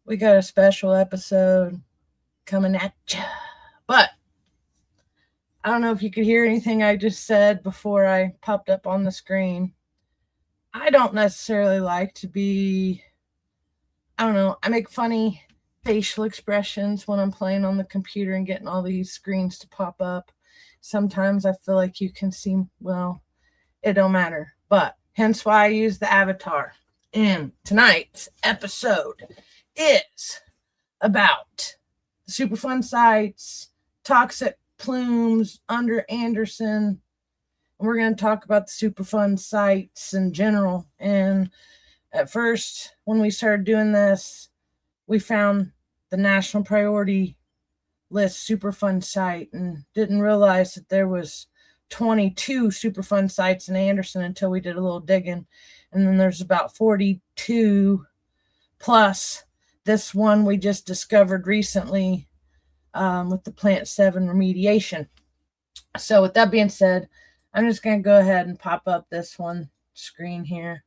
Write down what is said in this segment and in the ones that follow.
We got a special episode coming at you. But I don't know if you could hear anything I just said before I popped up on the screen. I don't necessarily like to be, I don't know, I make funny facial expressions when I'm playing on the computer and getting all these screens to pop up. Sometimes I feel like you can see, well, it don't matter. But hence why I use the avatar. And tonight's episode is about the Superfund sites, toxic plumes under Anderson. And we're going to talk about the Superfund sites in general. And at first, when we started doing this, we found the national priority list Superfund site and didn't realize that there was 22 Superfund sites in Anderson until we did a little digging. And then there's about 42 plus this one we just discovered recently with the Plant 7 remediation. So with that being said, I'm just going to go ahead and pop up this one screen here.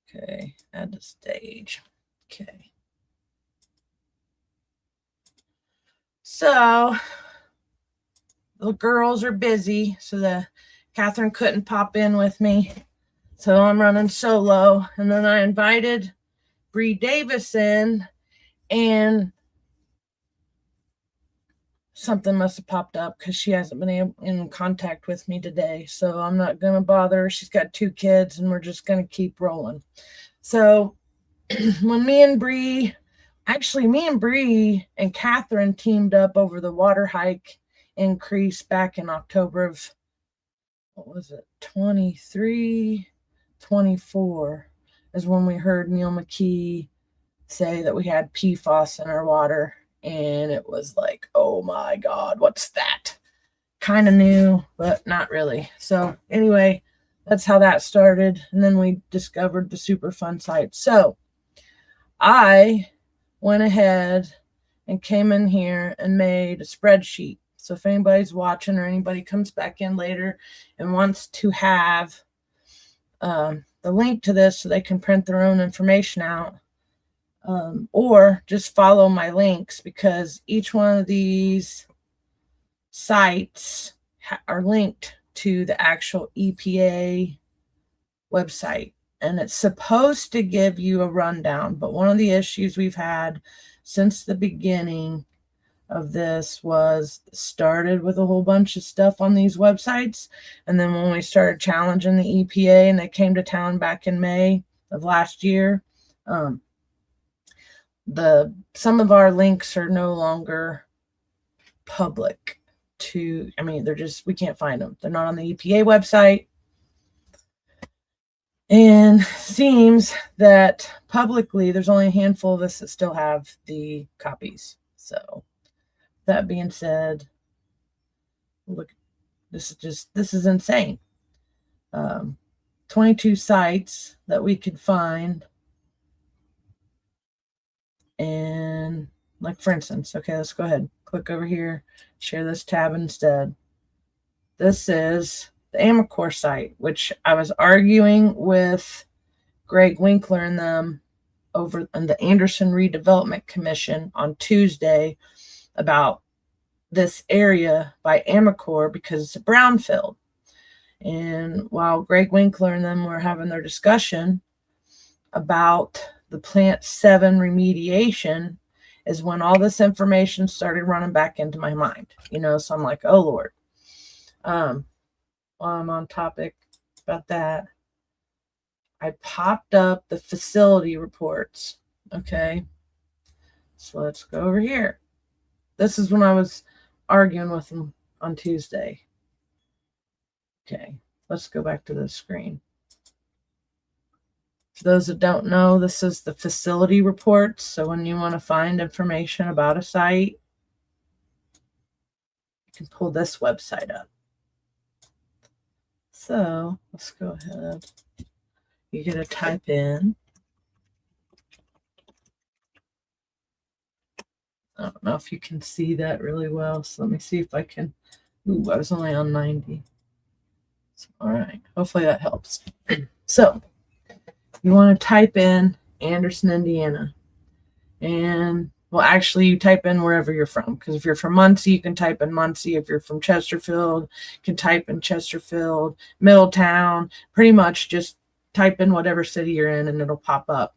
Okay, add the stage. Okay. So the girls are busy, so Catherine couldn't pop in with me. So I'm running solo. And then I invited Bree Davis in, and something must have popped up because she hasn't been in contact with me today. So I'm not going to bother. She's got 2 kids, and we're just going to keep rolling. So when me and Bree and Catherine teamed up over the water hike increase back in October of, what was it, 23, 24 is when we heard Neil McKee say that we had PFAS in our water. And it was like, oh my God, what's that? Kind of new, but not really. So anyway, that's how that started. And then we discovered the Superfund site. So I went ahead and came in here and made a spreadsheet. So if anybody's watching or anybody comes back in later and wants to have the link to this so they can print their own information out, or just follow my links, because each one of these sites are linked to the actual EPA website. And it's supposed to give you a rundown. But one of the issues we've had since the beginning of this was started with a whole bunch of stuff on these websites. And then when we started challenging the EPA and they came to town back in May of last year, some of our links are no longer public to, I mean, they're just, we can't find them. They're not on the EPA website. And seems that publicly there's only a handful of us that still have the copies. So that being said, look, this is insane. 22 sites that we could find. And like, for instance, okay, let's go ahead, click over here, share this tab instead. This is the Amacor site, which I was arguing with Greg Winkler and them over in the Anderson Redevelopment Commission on Tuesday about this area by Amacor because it's a brownfield. And while Greg Winkler and them were having their discussion about the Plant 7 remediation is when all this information started running back into my mind, so I'm like, oh Lord. While I'm on topic about that, I popped up the facility reports. Okay, so let's go over here. This is when I was arguing with them on Tuesday. Okay, let's go back to the screen. For those that don't know, this is the facility reports. So when you want to find information about a site, you can pull this website up. So let's go ahead. You're going to type in. I don't know if you can see that really well. So let me see if I can. Ooh, I was only on 90. So, all right. Hopefully that helps. So you want to type in Anderson, Indiana. And, well, actually, you type in wherever you're from. Because if you're from Muncie, you can type in Muncie. If you're from Chesterfield, you can type in Chesterfield, Middletown. Pretty much just type in whatever city you're in and it'll pop up.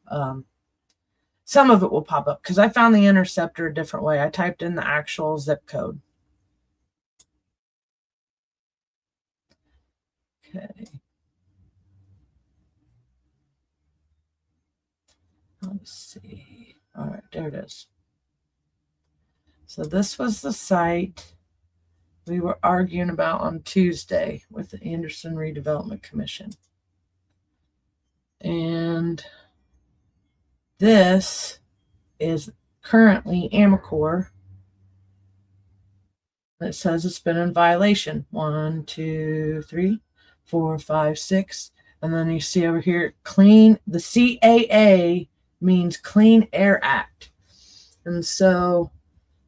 Some of it will pop up because I found the interceptor a different way. I typed in the actual zip code. Okay. Let's see. All right, there it is. So this was the site we were arguing about on Tuesday with the Anderson Redevelopment Commission. And this is currently Amacor. It says it's been in violation. 1, 2, 3, 4, 5, 6. And then you see over here, clean. The CAA means Clean Air Act. And so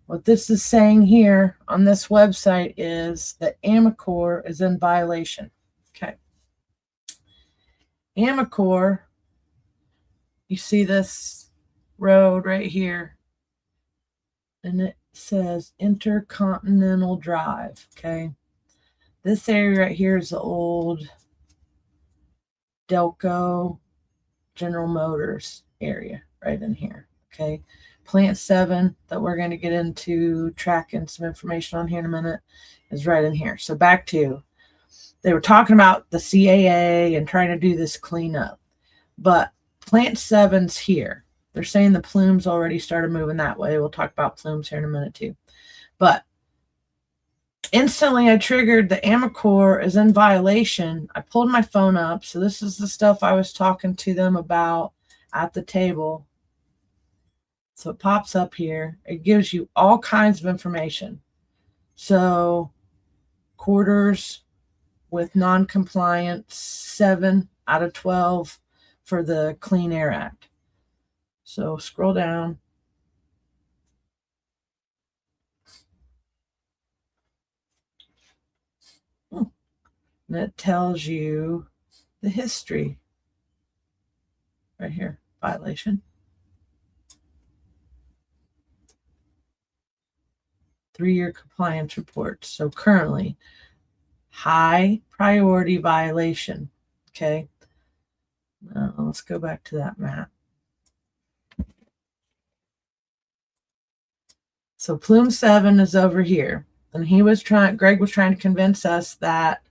what this is saying here on this website is that Amacor is in violation. Okay. Amacor, you see this road right here, and it says Intercontinental Drive. Okay. This area right here is the old Delco General Motors area right in here. Okay. Plant 7 that we're going to get into tracking some information on here in a minute is right in here. So back to, they were talking about the CAA and trying to do this cleanup, but Plant 7's here. They're saying the Plumes already started moving that way. We'll talk about Plumes here in a minute too. But instantly I triggered the Amacor is in violation. I pulled my phone up. So this is the stuff I was talking to them about at the table. So it pops up here. It gives you all kinds of information. So quarters with non-compliance, 7 out of 12 for the Clean Air Act. So scroll down. And it tells you the history right here. Violation. 3-year compliance report. So currently, high priority violation. Okay. Now let's go back to that map. So Plume 7 is over here, and Greg was trying to convince us that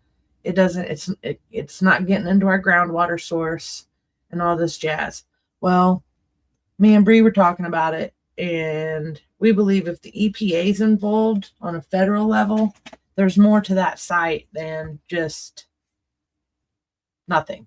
it's not getting into our groundwater source and all this jazz. Well, me and Bree were talking about it, and we believe if the EPA is involved on a federal level, there's more to that site than just nothing.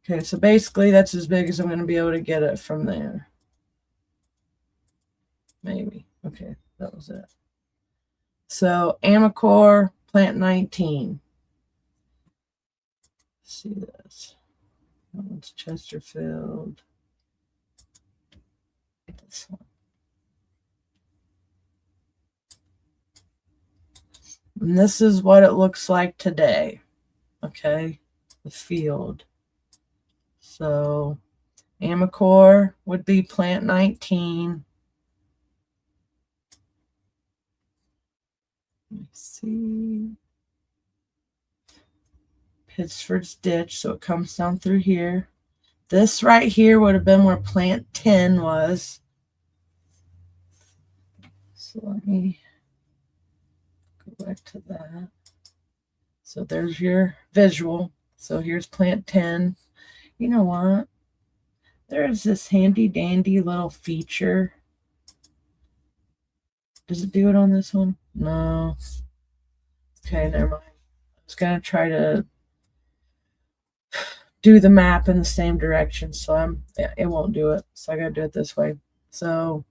Okay, so basically that's as big as I'm going to be able to get it from there. Maybe. Okay, that was it. So Amacor, plant 19. Let's see this. That one's Chesterfield. This one. And this is what it looks like today. Okay, the field. So Amacor would be plant 19. Let's see. Pittsford's ditch, so it comes down through here. This right here would have been where plant 10 was. So let me go back to that. So there's your visual. So here's plant 10. You know what? There's this handy dandy little feature. Does it do it on this one? No. Okay, never mind. I was going to try to do the map in the same direction, so it won't do it. So I got to do it this way. So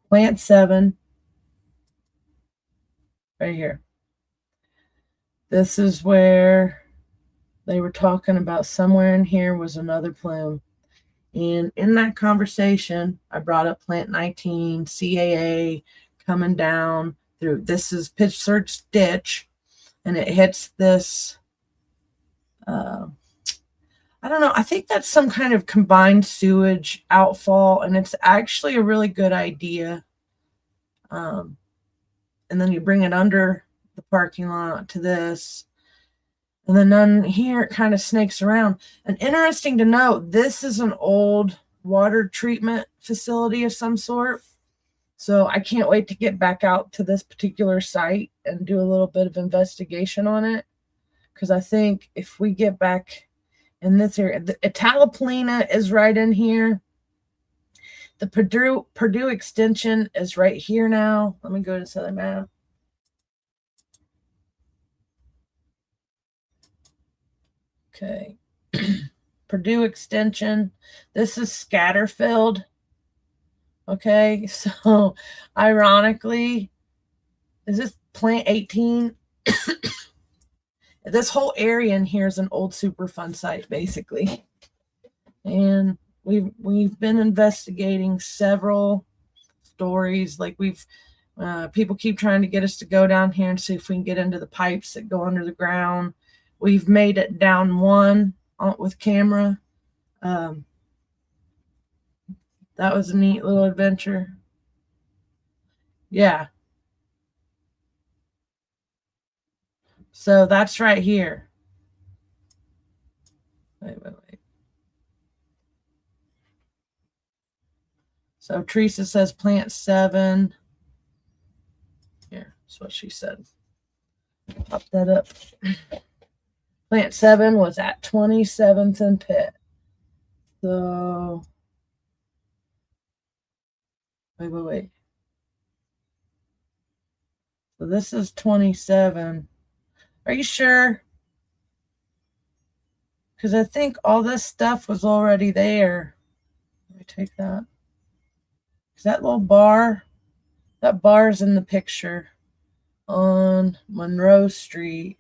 plant 7 right here. This is where they were talking about somewhere in here was another plume. And in that conversation, I brought up plant 19, CAA coming down through. This is Pittsford's ditch, and it hits this. I don't know. I think that's some kind of combined sewage outfall, and it's actually a really good idea. And then you bring it under the parking lot to this. And then on here, it kind of snakes around. And interesting to note, this is an old water treatment facility of some sort. So I can't wait to get back out to this particular site and do a little bit of investigation on it. Because I think if we get back in this area, the Italopolina is right in here. The Purdue extension is right here now. Let me go to this other map. Okay. Purdue extension. This is Scatterfield. Okay, so ironically, is this plant 18? This whole area in here is an old Superfund site, basically. And we've been investigating several stories. Like people keep trying to get us to go down here and see if we can get into the pipes that go under the ground. We've made it down one with camera. That was a neat little adventure. Yeah. So that's right here. Wait. So Teresa says plant 7. Here, that's what she said. Pop that up. Plant 7 was at 27th and Pitt. So, wait. So this is 27. Are you sure? Because I think all this stuff was already there. Let me take that. Is that little bar? That bar's in the picture on Monroe Street.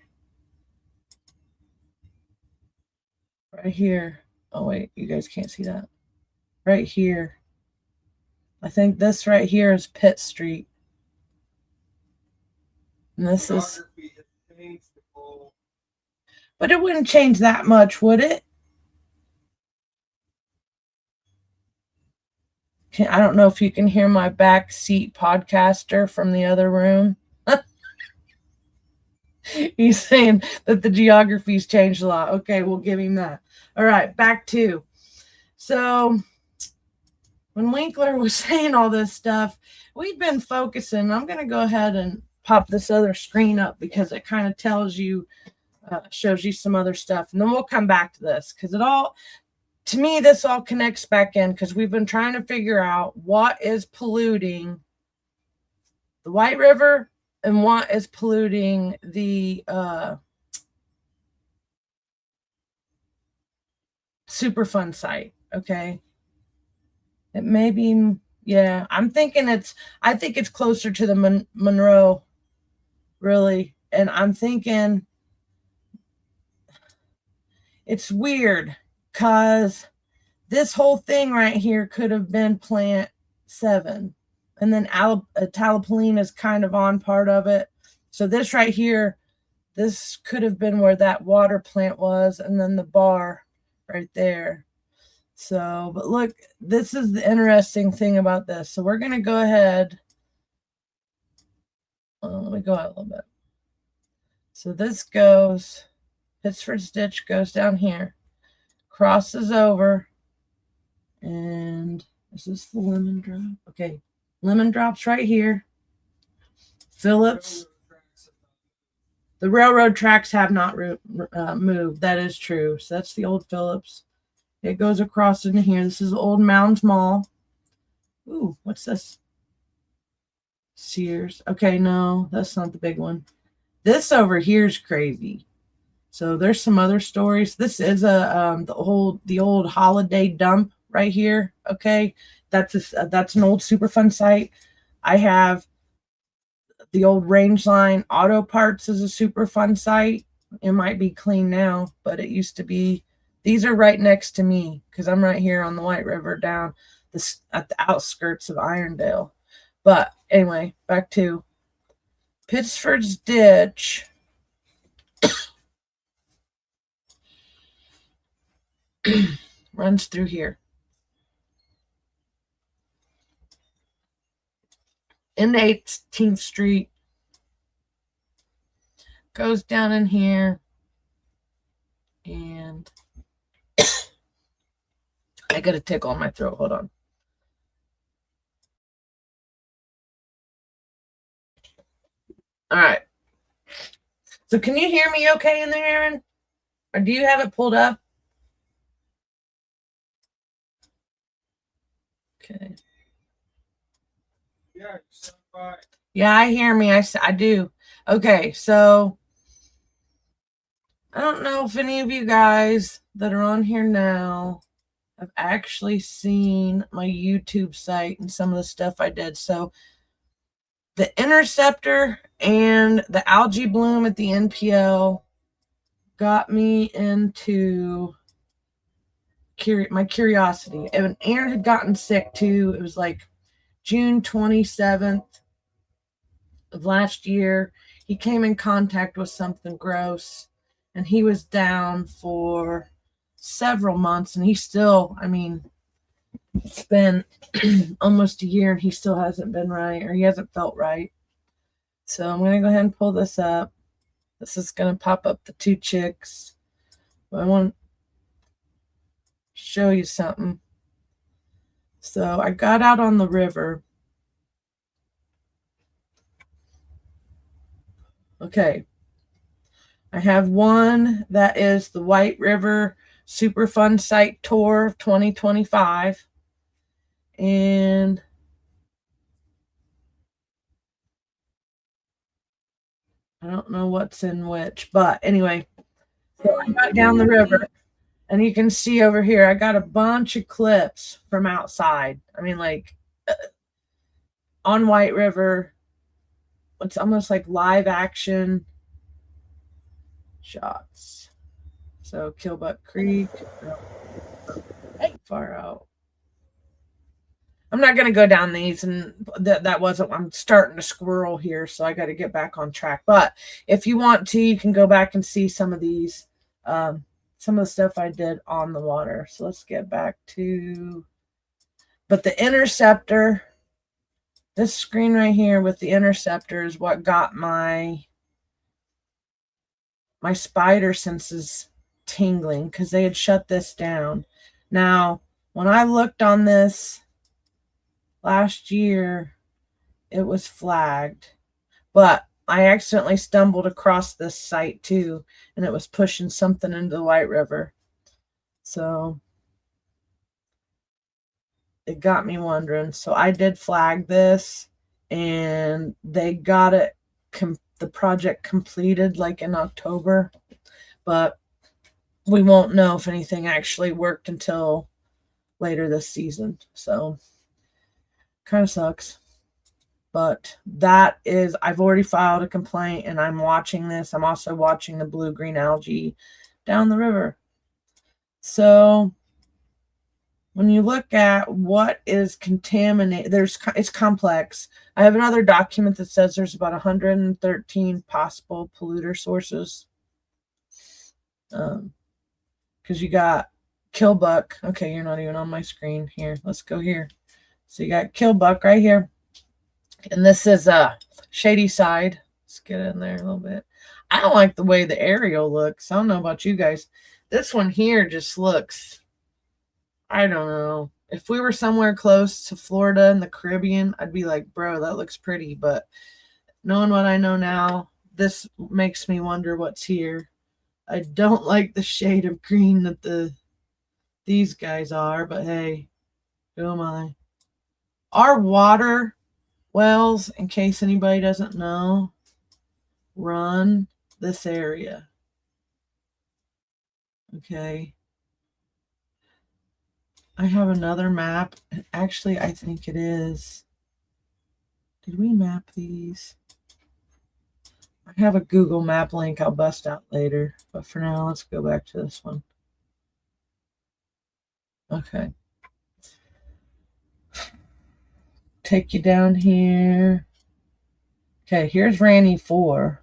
Right here. Oh, wait, you guys can't see that. Right here. I think this right here is Pitt Street. And this is... But it wouldn't change that much, would it? I don't know if you can hear my backseat podcaster from the other room. He's saying that the geography's changed a lot. Okay, we'll give him that. All right, back to. So when Winkler was saying all this stuff, we've been focusing. I'm going to go ahead and pop this other screen up because it kind of tells you, shows you some other stuff. And then we'll come back to this because it all, to me, this all connects back in because we've been trying to figure out what is polluting the White River and what is polluting the Superfund site. Okay. It may be, yeah, I think it's closer to the Monroe, really. And I'm thinking it's weird because this whole thing right here could have been plant 7. And then Talapoline is kind of on part of it. So this right here, this could have been where that water plant was, and then the bar right there. So, but look, this is the interesting thing about this. So we're going to go ahead. Let me go out a little bit. So this goes, Pittsford's ditch goes down here, crosses over, and is this the lemon drop? Okay, lemon drops right here. Phillips. The railroad tracks have not moved. That is true. So that's the old Phillips. It goes across into here. This is Old Mounds Mall. Ooh, what's this? Sears. Okay, no, that's not the big one. This over here is crazy. So there's some other stories. This is the old Holiday dump right here. Okay, that's an old Superfund site. I have the old Range Line Auto Parts is a Superfund site. It might be clean now, but it used to be. These are right next to me because I'm right here on the White River down at the outskirts of Irondale. But anyway, back to Pittsford's ditch. Runs through here. In 18th Street. Goes down in here. And I got a tickle in my throat. Hold on. All right. So can you hear me okay in there, Aaron? Or do you have it pulled up? Okay. Yeah, I hear me. I do. Okay, so I don't know if any of you guys that are on here now have actually seen my YouTube site and some of the stuff I did. So the interceptor and the algae bloom at the NPL got me into my curiosity. And Aaron had gotten sick too. It was like June 27th of last year. He came in contact with something gross, and he was down for several months, and he still, I mean, it's been almost a year and he still hasn't been right, or he hasn't felt right. So I'm going to go ahead and pull this up. This is going to pop up the 2 chicks. But I want to show you something. So I got out on the river. Okay. I have one that is the White River Superfund Site Tour 2025. And I don't know what's in which, but anyway, so I got down the river, and you can see over here, I got a bunch of clips from outside. I mean, like on White River, it's almost like live action shots. So Killbuck Creek, hey, far out. I'm not going to go down these, and that wasn't, I'm starting to squirrel here, so I got to get back on track. But if you want to, you can go back and see some of these, some of the stuff I did on the water. So let's get back to, but the interceptor, this screen right here with the interceptor is what got my spider senses tingling, because they had shut this down. Now, when I looked on this last year, it was flagged, but I accidentally stumbled across this site too, and it was pushing something into the White River. So it got me wondering. So I did flag this, and they got it, the project completed like in October, but we won't know if anything actually worked until later this season. So kind of sucks. But that is, I've already filed a complaint and I'm watching this. I'm also watching the blue-green algae down the river. So when you look at what is contaminated, it's complex. I have another document that says there's about 113 possible polluter sources. Because you got killbuck. Okay, you're not even on my screen. Here, let's go here. So you got killbuck right here. And this is a shady side. Let's get in there a little bit. I don't like the way the aerial looks. I don't know about you guys. This one here just looks, I don't know. If we were somewhere close to Florida and the Caribbean, I'd be like, bro, that looks pretty. But knowing what I know now, this makes me wonder what's here. I don't like the shade of green that these guys are, but hey, who am I? Our water wells, in case anybody doesn't know, run this area. Okay. I have another map. Actually, I think it is. Did we map these? I have a Google map link I'll bust out later. But for now, let's go back to this one. Okay. Take you down here. Okay, here's Ranny 4.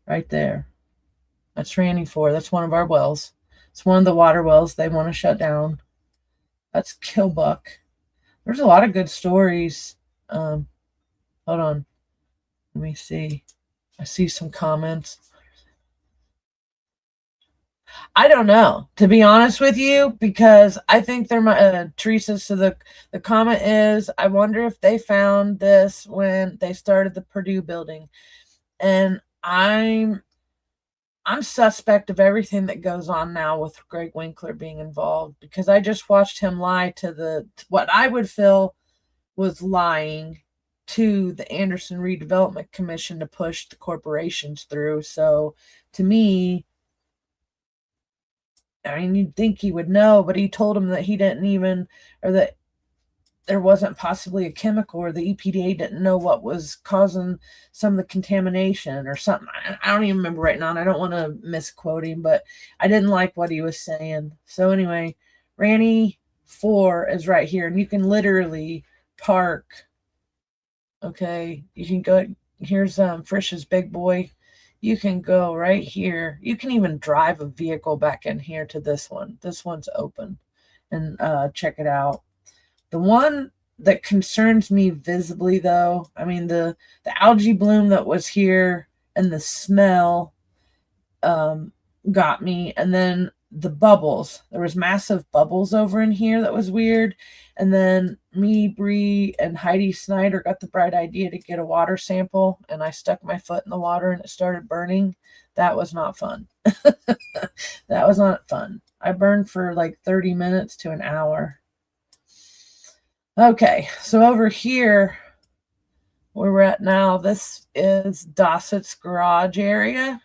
Right there. That's Ranny 4. That's one of our wells. It's one of the water wells they want to shut down. That's Killbuck. There's a lot of good stories. Hold on. Let me see. I see some comments. I don't know, to be honest with you, because I think there might, Teresa, so the comment is, I wonder if they found this when they started the Purdue building. And I'm suspect of everything that goes on now with Greg Winkler being involved, because I just watched him lie to what I would feel was lying to the Anderson Redevelopment Commission to push the corporations through. So to me, I mean, you'd think he would know, but he told him that he didn't even, or that there wasn't possibly a chemical, or the EPA didn't know what was causing some of the contamination or something. I don't even remember right now, and I don't want to misquote him, but I didn't like what he was saying. So anyway, Ranny 4 is right here, and you can literally park. Okay, you can go, here's Frisch's Big Boy. You can go right here. You can even drive a vehicle back in here to this one. This one's open, and check it out. The one that concerns me visibly, though, I mean, the algae bloom that was here and the smell got me. And then the bubbles. There was massive bubbles over in here that was weird. And then me, Bree, and Heidi Snyder got the bright idea to get a water sample, and I stuck my foot in the water and it started burning. That was not fun. That was not fun. I burned for like 30 minutes to an hour. Okay, so over here, where we're at now, this is Dossett's garage area.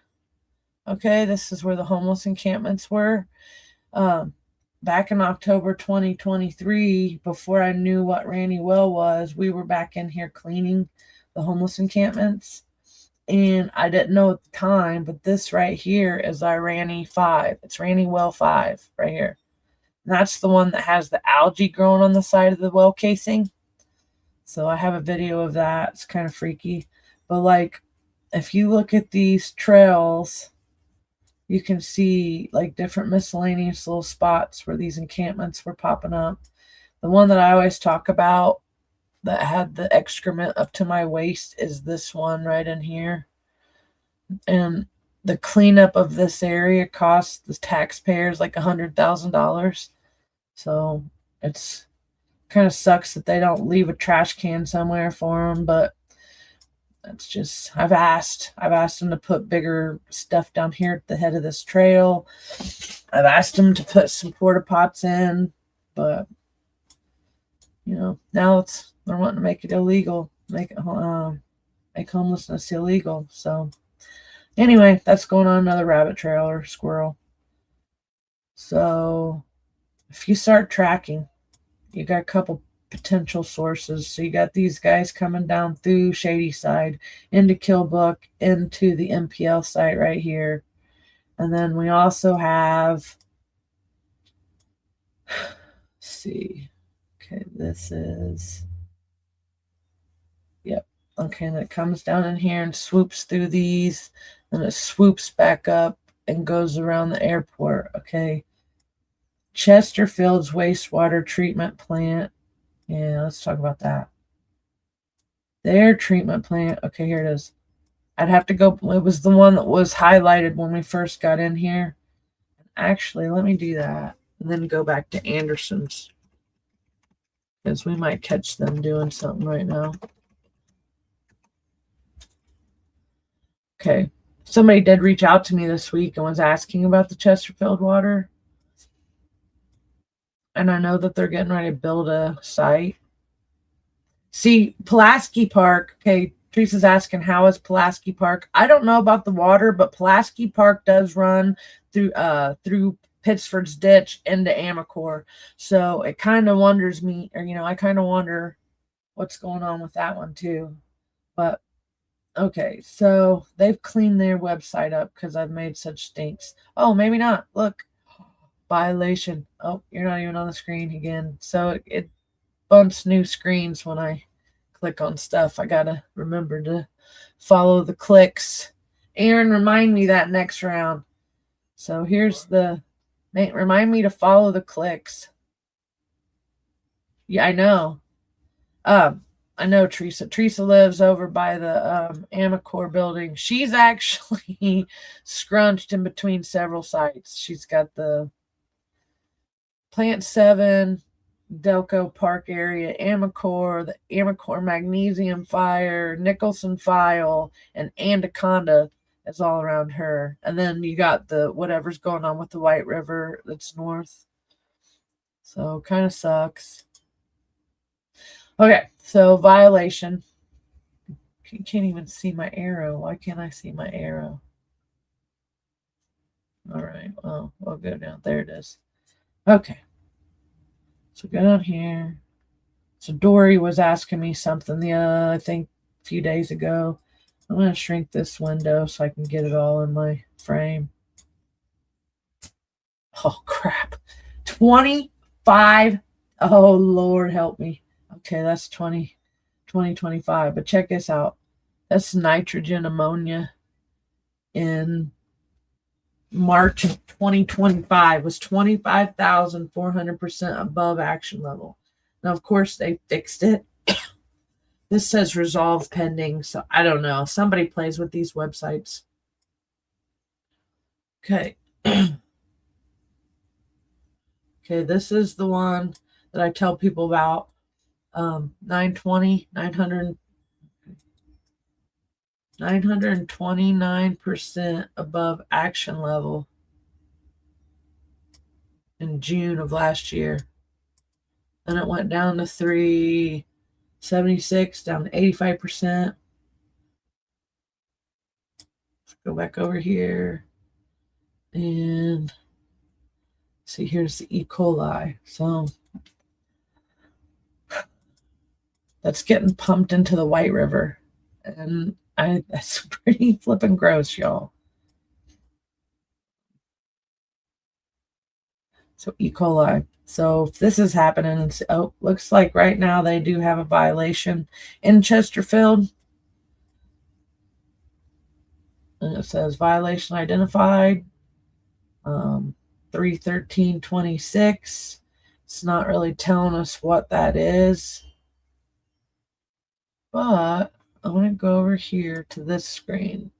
Okay, this is where the homeless encampments were. Back in October 2023, before I knew what Ranny Well was, we were back in here cleaning the homeless encampments. And I didn't know at the time, but this right here is our Ranny 5. It's Ranny Well 5 right here. And that's the one that has the algae growing on the side of the well casing. So I have a video of that. It's kind of freaky. But like, if you look at these trails, you can see like different miscellaneous little spots where these encampments were popping up. The one that I always talk about that had the excrement up to my waist is this one right in here. And the cleanup of this area costs the taxpayers like $100,000. So it's kind of sucks that they don't leave a trash can somewhere for them, but that's just, I've asked them to put bigger stuff down here at the head of this trail. I've asked them to put some porta pots in, but you know, now they're wanting to make it illegal, make homelessness illegal. So anyway, that's going on another rabbit trail or squirrel. So if you start tracking, you got a couple potential sources. So you got these guys coming down through Shady Side into Killbrook into the MPL site right here. And then we also have, let's see, okay, this is, yep, okay, and it comes down in here and swoops through these, and it swoops back up and goes around the airport, okay. Chesterfield's wastewater treatment plant. Yeah, let's talk about that. Their treatment plant. Okay, here it is. I'd have to go. It was the one that was highlighted when we first got in here. Actually, let me do that and then go back to Anderson's because we might catch them doing something right now. Okay. Somebody did reach out to me this week and was asking about the Chesterfield water. And I know that they're getting ready to build a site. See, Pulaski Park, okay, Teresa's asking, how is Pulaski Park? I don't know about the water, but Pulaski Park does run through Pittsford's Ditch into Amacor. So it kind of wonders me, or, I kind of wonder what's going on with that one too. But, okay, so they've cleaned their website up because I've made such stinks. Oh, maybe not. Look, violation. Oh, you're not even on the screen again. So it bumps new screens when I click on stuff. I gotta remember to follow the clicks. Aaron, remind me that next round. So here's the remind me to follow the clicks. Yeah, I know. I know Teresa. Teresa lives over by the Amacor building. She's actually scrunched in between several sites. She's got the Plant 7, Delco Park area, Amacor, the Amacor Magnesium Fire, Nicholson File, and Anaconda is all around her. And then you got the whatever's going on with the White River that's north. So kind of sucks. Okay, so violation. You can't even see my arrow. Why can't I see my arrow? All right, well, we'll go down. There it is. Okay. So go down here. So Dory was asking me something I think a few days ago. I'm going to shrink this window so I can get it all in my frame. Oh, crap. 25. Oh, Lord, help me. Okay, that's 2025. But check this out. That's nitrogen ammonia in March of 2025 was 25,400% above action level. Now, of course, they fixed it. This says resolve pending, so I don't know. Somebody plays with these websites. Okay. Okay, this is the one that I tell people about. 929% above action level in June of last year. Then it went down to 376, down to 85%. Let's go back over here and see, here's the E. coli. So that's getting pumped into the White River. And that's pretty flippin' gross, y'all. So E. coli. So if this is happening, looks like right now they do have a violation in Chesterfield. And it says violation identified, 31326. It's not really telling us what that is. But I'm going to go over here to this screen.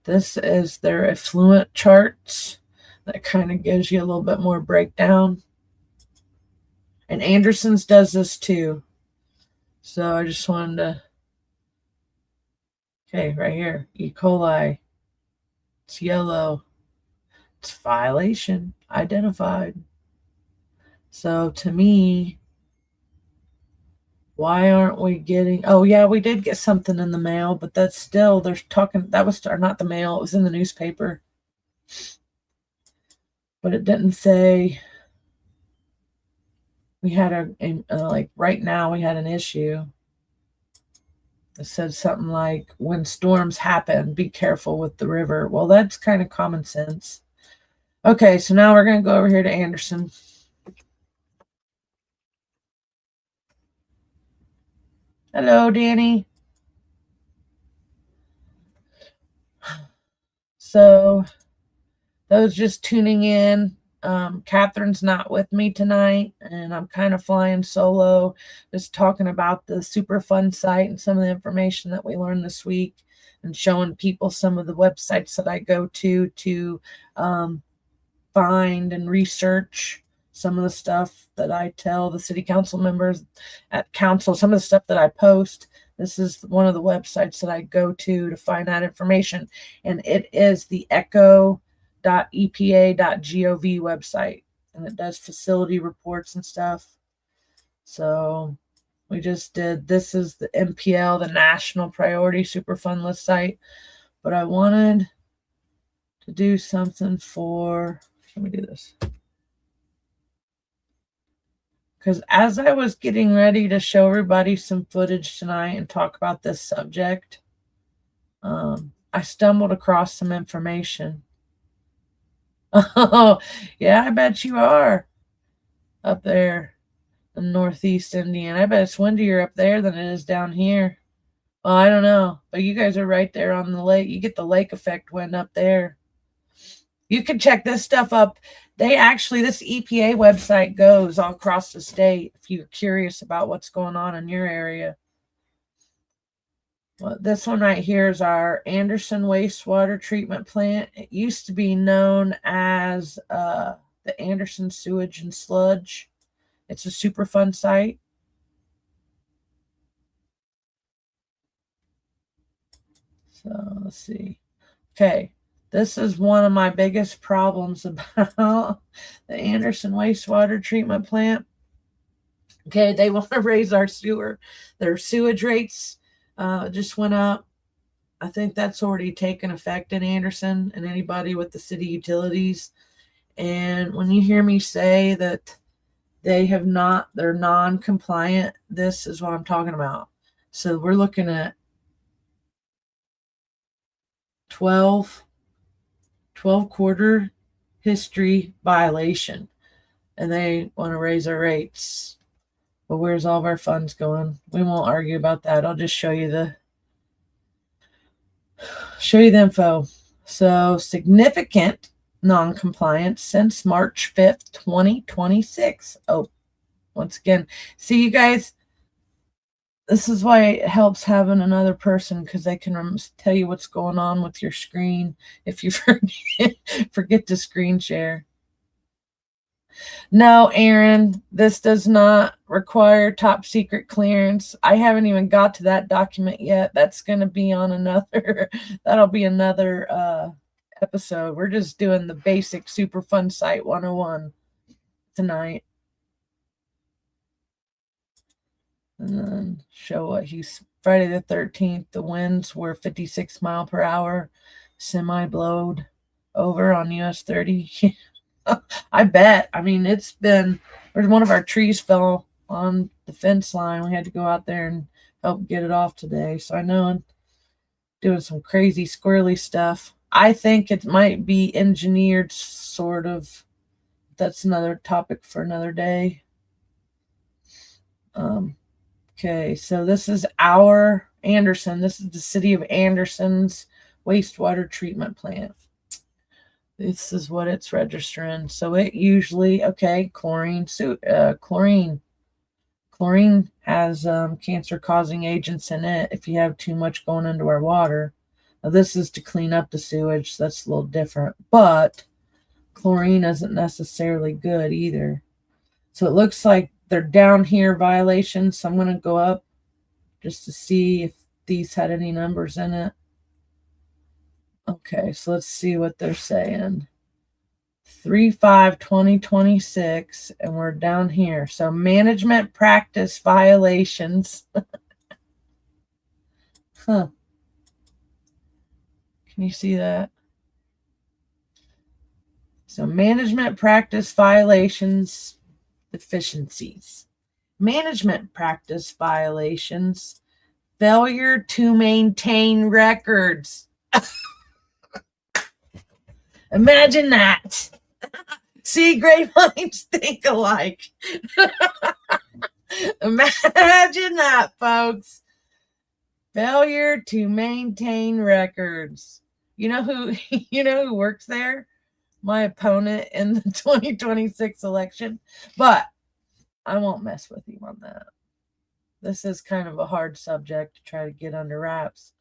This is their effluent charts. That kind of gives you a little bit more breakdown. And Anderson's does this too. So I just wanted to, okay, right here, E. coli. It's yellow. It's violation identified. So to me, why aren't we getting, oh yeah, we did get something in the mail, but that's still, they're talking, that was not the mail, it was in the newspaper. but it didn't say we had like right now we had an issue. It said something like, when storms happen, be careful with the river. Well, that's kind of common sense. Okay, so now we're going to go over here to Anderson. Hello, Danny. So, those just tuning in, Catherine's not with me tonight, and I'm kind of flying solo, just talking about the Superfund site and some of the information that we learned this week, and showing people some of the websites that I go to find and research some of the stuff that I tell the city council members at council, some of the stuff that I post. This is one of the websites that I go to find that information, and it is the echo.epa.gov website, and it does facility reports and stuff. So we just did, this is the MPL, the National Priority Superfund List site, but I wanted to do something for, let me do this. Because as I was getting ready to show everybody some footage tonight and talk about this subject, I stumbled across some information. Oh, yeah, I bet you are up there in Northeast Indiana. I bet it's windier up there than it is down here. Well, I don't know, but you guys are right there on the lake. You get the lake effect wind up there. You can check this stuff up. They actually, this EPA website goes all across the state if you're curious about what's going on in your area. Well, this one right here is our Anderson wastewater treatment plant. It used to be known as the Anderson Sewage and Sludge. It's a Superfund site. So let's see. Okay. This is one of my biggest problems about the Anderson wastewater treatment plant. Okay, they want to raise their sewage rates just went up. I think that's already taken effect in Anderson and anybody with the city utilities. And when you hear me say that they're non-compliant, this is what I'm talking about. So we're looking at 12 quarter history violation, and they want to raise our rates. But where's all of our funds going? We won't argue about that. I'll just show you the info. So significant non-compliance since March 5th, 2026. Oh, once again, see you guys, this is why it helps having another person, because they can tell you what's going on with your screen if you forget to screen share. No, Aaron, this does not require top secret clearance. I haven't even got to that document yet. That's going to be on another, that'll be another episode. We're just doing the basic Superfund Site 101 tonight. And then show what he's, Friday the 13th, the winds were 56 mile per hour, semi blowed over on US 30. I bet. I mean, it's been, one of our trees fell on the fence line. We had to go out there and help get it off today. So I know I'm doing some crazy squirrely stuff. I think it might be engineered, sort of. That's another topic for another day. Okay, so this is our Anderson. This is the city of Anderson's wastewater treatment plant. This is what it's registering. So it usually, okay, chlorine has cancer-causing agents in it if you have too much going into our water. Now, this is to clean up the sewage. So that's a little different. But chlorine isn't necessarily good either. So it looks like they're down here violations. So I'm going to go up just to see if these had any numbers in it. Okay, so let's see what they're saying. 3/5/2026, and we're down here. So management practice violations. Huh. Can you see that? So management practice violations, deficiencies. Management practice violations, failure to maintain records. Imagine that. See, great minds think alike. Imagine that, folks. Failure to maintain records. You know who works there? My opponent in the 2026 election. But I won't mess with him on that. This is kind of a hard subject to try to get under wraps.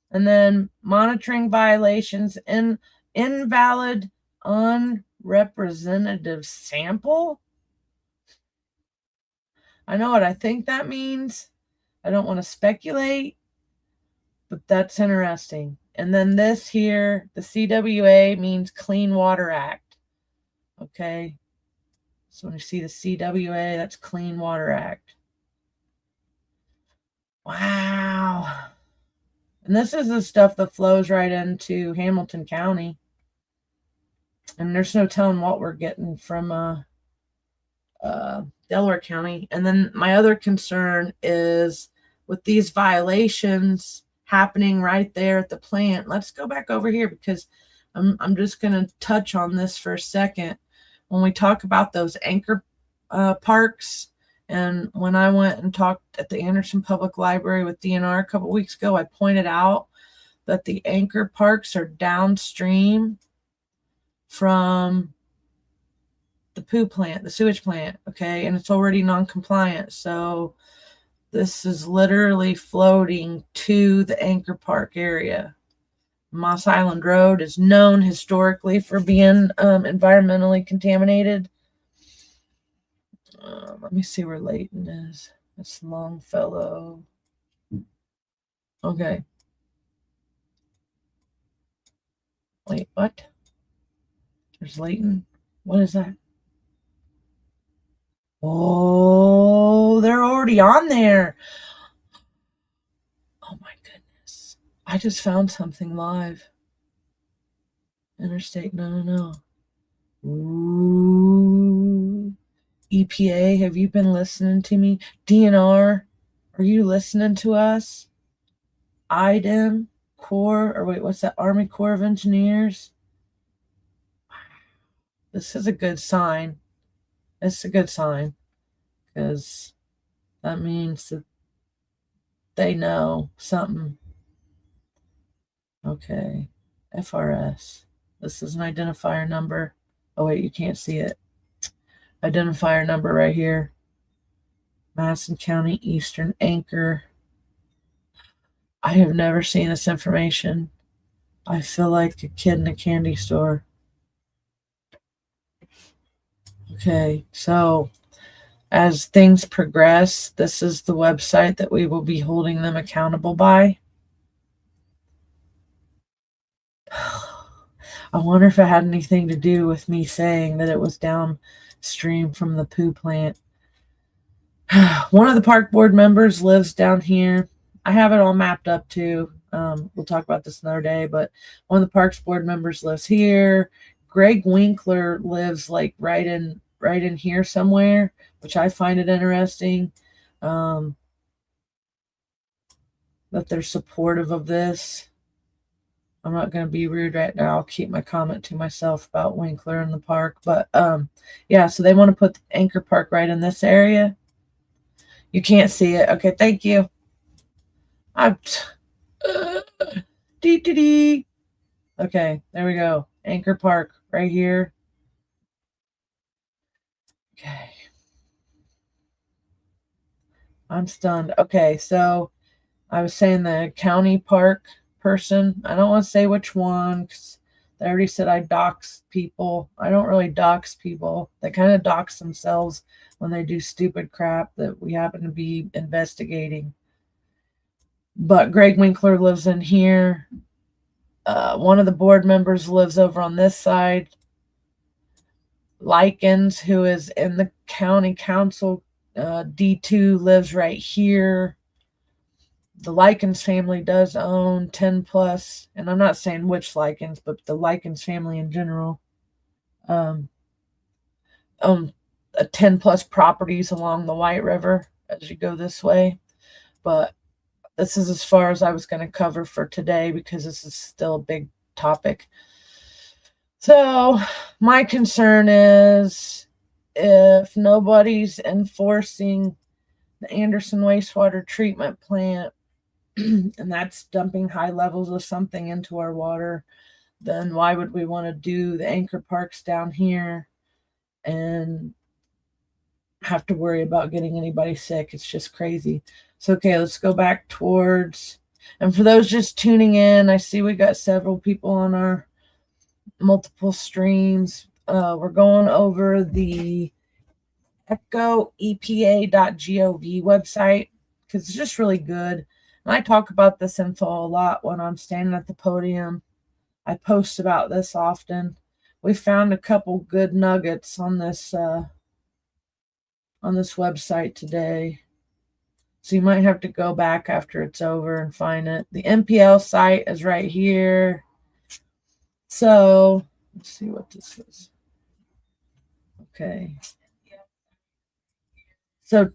And then monitoring violations and invalid unrepresentative sample. I know what I think that means. I don't want to speculate, but that's interesting. And then this here, the CWA means Clean Water Act. Okay. So when you see the CWA, that's Clean Water Act. Wow. And this is the stuff that flows right into Hamilton County. And there's no telling what we're getting from Delaware County. And then my other concern is with these violations happening right there at the plant. Let's go back over here because I'm just going to touch on this for a second. When we talk about those anchor parks, and when I went and talked at the Anderson Public Library with DNR a couple weeks ago, I pointed out that the anchor parks are downstream from the poo plant, the sewage plant, okay? And it's already non-compliant. So this is literally floating to the anchor park area. Moss Island Road is known historically for being environmentally contaminated. Let me see where Layton is. That's Longfellow. Okay. Wait, what? There's Layton. What is that? Oh, they're already on there. Oh my goodness. I just found something live. Interstate, no. Ooh. EPA, have you been listening to me? DNR, are you listening to us? IDEM, Corps, or wait, what's that? Army Corps of Engineers. This is a good sign. It's a good sign because that means that they know something. Okay, FRS. This is an identifier number. Oh wait, you can't see it. Identifier number right here. Madison County Eastern Anchor. I have never seen this information. I feel like a kid in a candy store. Okay, so as things progress, this is the website that we will be holding them accountable by. I wonder if it had anything to do with me saying that it was downstream from the poo plant. One of the park board members lives down here. I have it all mapped up too. We'll talk about this another day, but one of the parks board members lives here. Greg Winkler lives like right in here somewhere, which I find it interesting that they're supportive of this. I'm not going to be rude right now. I'll keep my comment to myself about Winkler in the park. But yeah, so they want to put the anchor park right in this area. You can't see it. Okay, thank you. Okay, there we go. Anchor park right here. Okay. I'm stunned. Okay, so I was saying the county park person. I don't want to say which one because they already said I dox people. I don't really dox people. They kind of dox themselves when they do stupid crap that we happen to be investigating. But Greg Winkler lives in here. One of the board members lives over on this side. Likens, who is in the county council, D2, lives right here. The Likens family does own 10 plus, and I'm not saying which Likens, but the Likens family in general. Um, own 10 plus properties along the White River as you go this way. But this is as far as I was going to cover for today because this is still a big topic. So, my concern is if nobody's enforcing the Anderson wastewater treatment plant, and that's dumping high levels of something into our water, then why would we want to do the anchor parks down here and have to worry about getting anybody sick? It's just crazy. So, okay, let's go back towards. And for those just tuning in, I see we got several people on our multiple streams. We're going over the ecoepa.gov website because it's just really good. And I talk about this info a lot when I'm standing at the podium. I post about this often. We found a couple good nuggets on this website today. So you might have to go back after it's over and find it. The MPL site is right here. So let's see what this is. Okay. So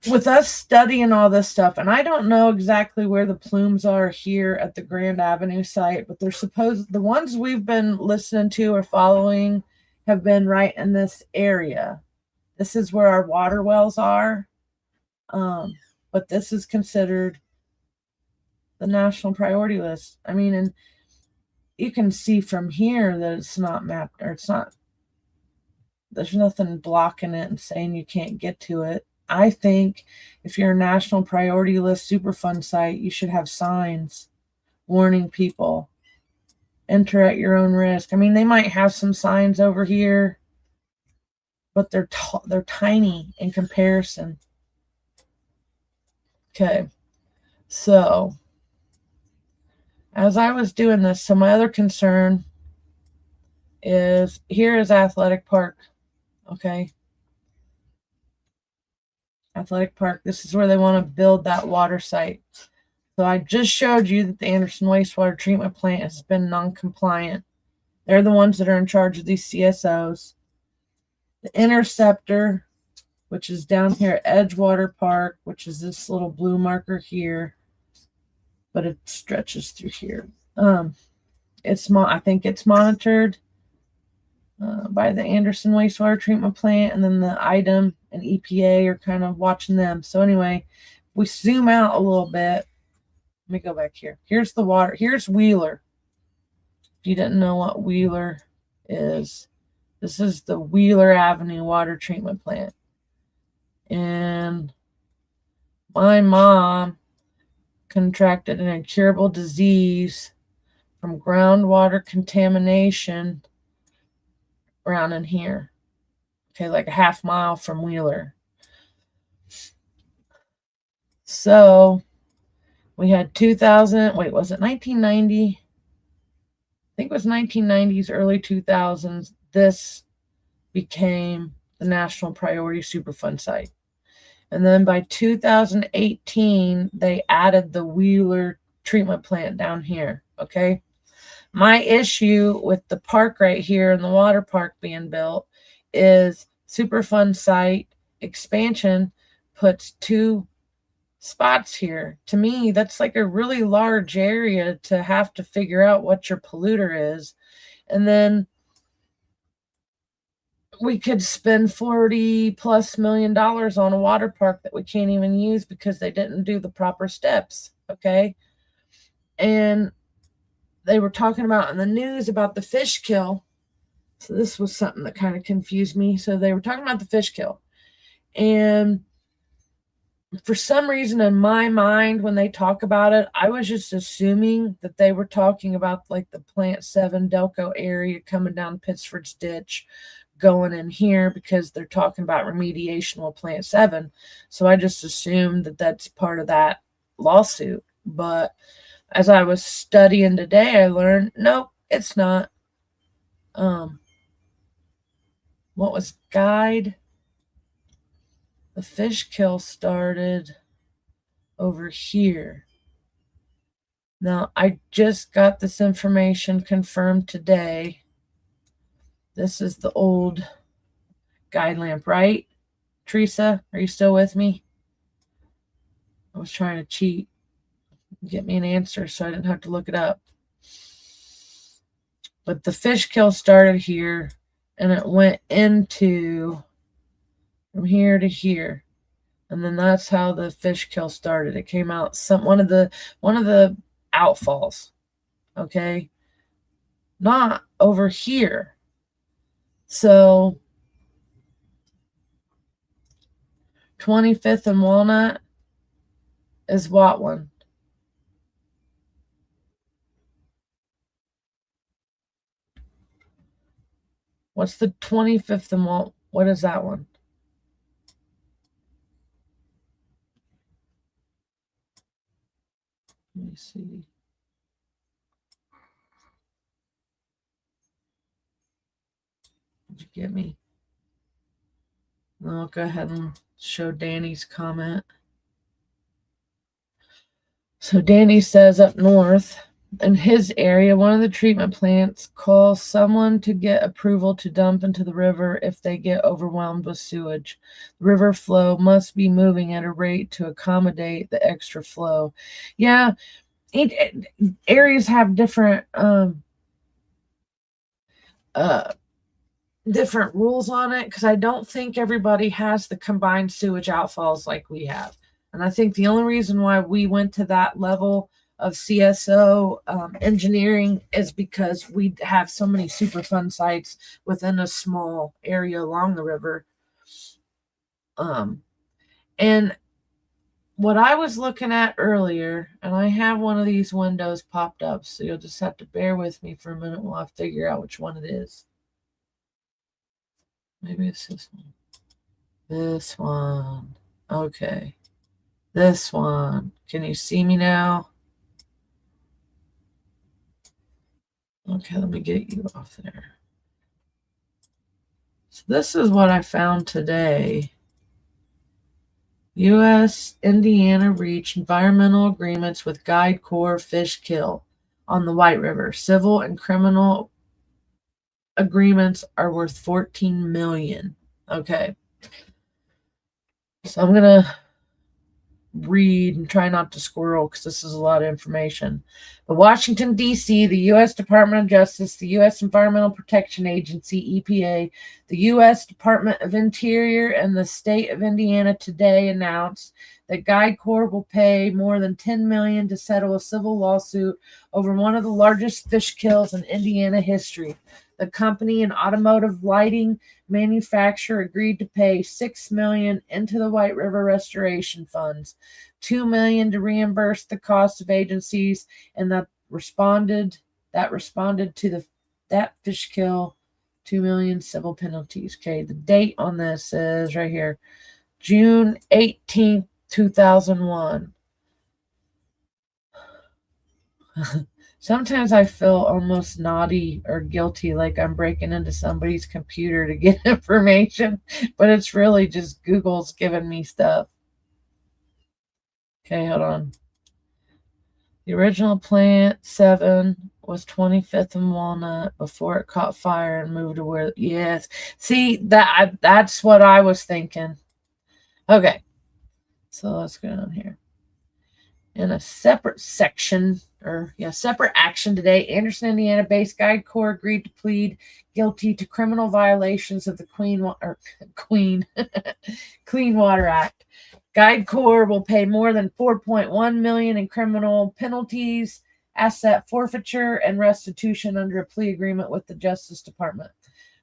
with us studying all this stuff, and I don't know exactly where the plumes are here at the Grand Avenue site, but they're supposed, the ones we've been listening to or following have been right in this area. This is where our water wells are. But this is considered the national priority list. I mean, and you can see from here that it's not mapped, or it's not, there's nothing blocking it and saying you can't get to it. I think if you're a national priority list Superfund site, you should have signs warning people, enter at your own risk. I mean, they might have some signs over here, but they're tiny in comparison. Okay, so as I was doing this, so my other concern is here is Athletic Park. Okay, Athletic Park. This is where they want to build that water site. So I just showed you that the Anderson wastewater treatment plant has been non-compliant. They're the ones that are in charge of these CSOs. The interceptor, which is down here at Edgewater Park, which is this little blue marker here, but it stretches through here. I think it's monitored by the Anderson wastewater treatment plant, and then the IDEM and EPA are kind of watching them. So anyway, we zoom out a little bit. Let me go back here. Here's the water. Here's Wheeler. If you didn't know what Wheeler is, this is the Wheeler Avenue water treatment plant. And my mom contracted an incurable disease from groundwater contamination around in here. Okay, like a half mile from Wheeler. So we had 2000, was it 1990? I think it was 1990s, early 2000s. This became the National Priority Superfund site. And then by 2018, they added the Wheeler treatment plant down here. Okay. My issue with the park right here and the water park being built is Superfund site expansion puts 2 spots here. To me, that's like a really large area to have to figure out what your polluter is. And then we could spend $40+ million on a water park that we can't even use because they didn't do the proper steps. Okay. And they were talking about in the news about the fish kill. So this was something that kind of confused me. So they were talking about the fish kill. And for some reason in my mind, when they talk about it, I was just assuming that they were talking about like the Plant 7 Delco area coming down Pittsford's ditch, going in here because they're talking about remediation with Plant 7. So I just assumed that that's part of that lawsuit. But as I was studying today, I learned, nope, it's not. What was guide? The fish kill started over here. Now, I just got this information confirmed today. This is the old guide lamp, right? Teresa, are you still with me? I was trying to cheat, get me an answer so I didn't have to look it up. But the fish kill started here, and it went into from here to here, and then that's how the fish kill started. It came out one of the outfalls, okay, not over here. So 25th and Walnut is what one? What's the 25th and Walnut? What is that one? Let me see. Did you get me? I'll go ahead and show Danny's comment. So Danny says up north, in his area, one of the treatment plants calls someone to get approval to dump into the river if they get overwhelmed with sewage. The river flow must be moving at a rate to accommodate the extra flow. Yeah, areas have different different rules on it, because I don't think everybody has the combined sewage outfalls like we have. And I think the only reason why we went to that level of CSO engineering is because we have so many Superfund sites within a small area along the river. And what I was looking at earlier, and I have one of these windows popped up, so you'll just have to bear with me for a minute while I figure out which one it is. Maybe it's this one. This one. Okay. This one. Can you see me now? Okay, let me get you off there. So this is what I found today. U.S. Indiana reached environmental agreements with Guide Corps Fish Kill on the White River. Civil and criminal agreements are worth $14 million. Okay. So I'm going to read and try not to squirrel because this is a lot of information. The Washington, D.C., the U.S. Department of Justice, the U.S. Environmental Protection Agency, EPA, the U.S. Department of Interior, and the state of Indiana today announced that Guide Corps will pay more than $10 million to settle a civil lawsuit over one of the largest fish kills in Indiana history. The company, an automotive lighting manufacturer, agreed to pay $6 million into the White River restoration funds, $2 million to reimburse the cost of agencies, and that responded to that fish kill, $2 million civil penalties. Okay, the date on this is right here, June 18th, 2001. Sometimes I feel almost naughty or guilty, like I'm breaking into somebody's computer to get information, but it's really just Google's giving me stuff. Okay, hold on. The original plant 7 was 25th and Walnut before it caught fire and moved to where, yes. See, that's what I was thinking. Okay, so let's go down here. In a separate section, separate action today, Anderson, Indiana-based Guide Corps agreed to plead guilty to criminal violations of the Clean Water Act. Guide Corps will pay more than $4.1 million in criminal penalties, asset forfeiture, and restitution under a plea agreement with the Justice Department.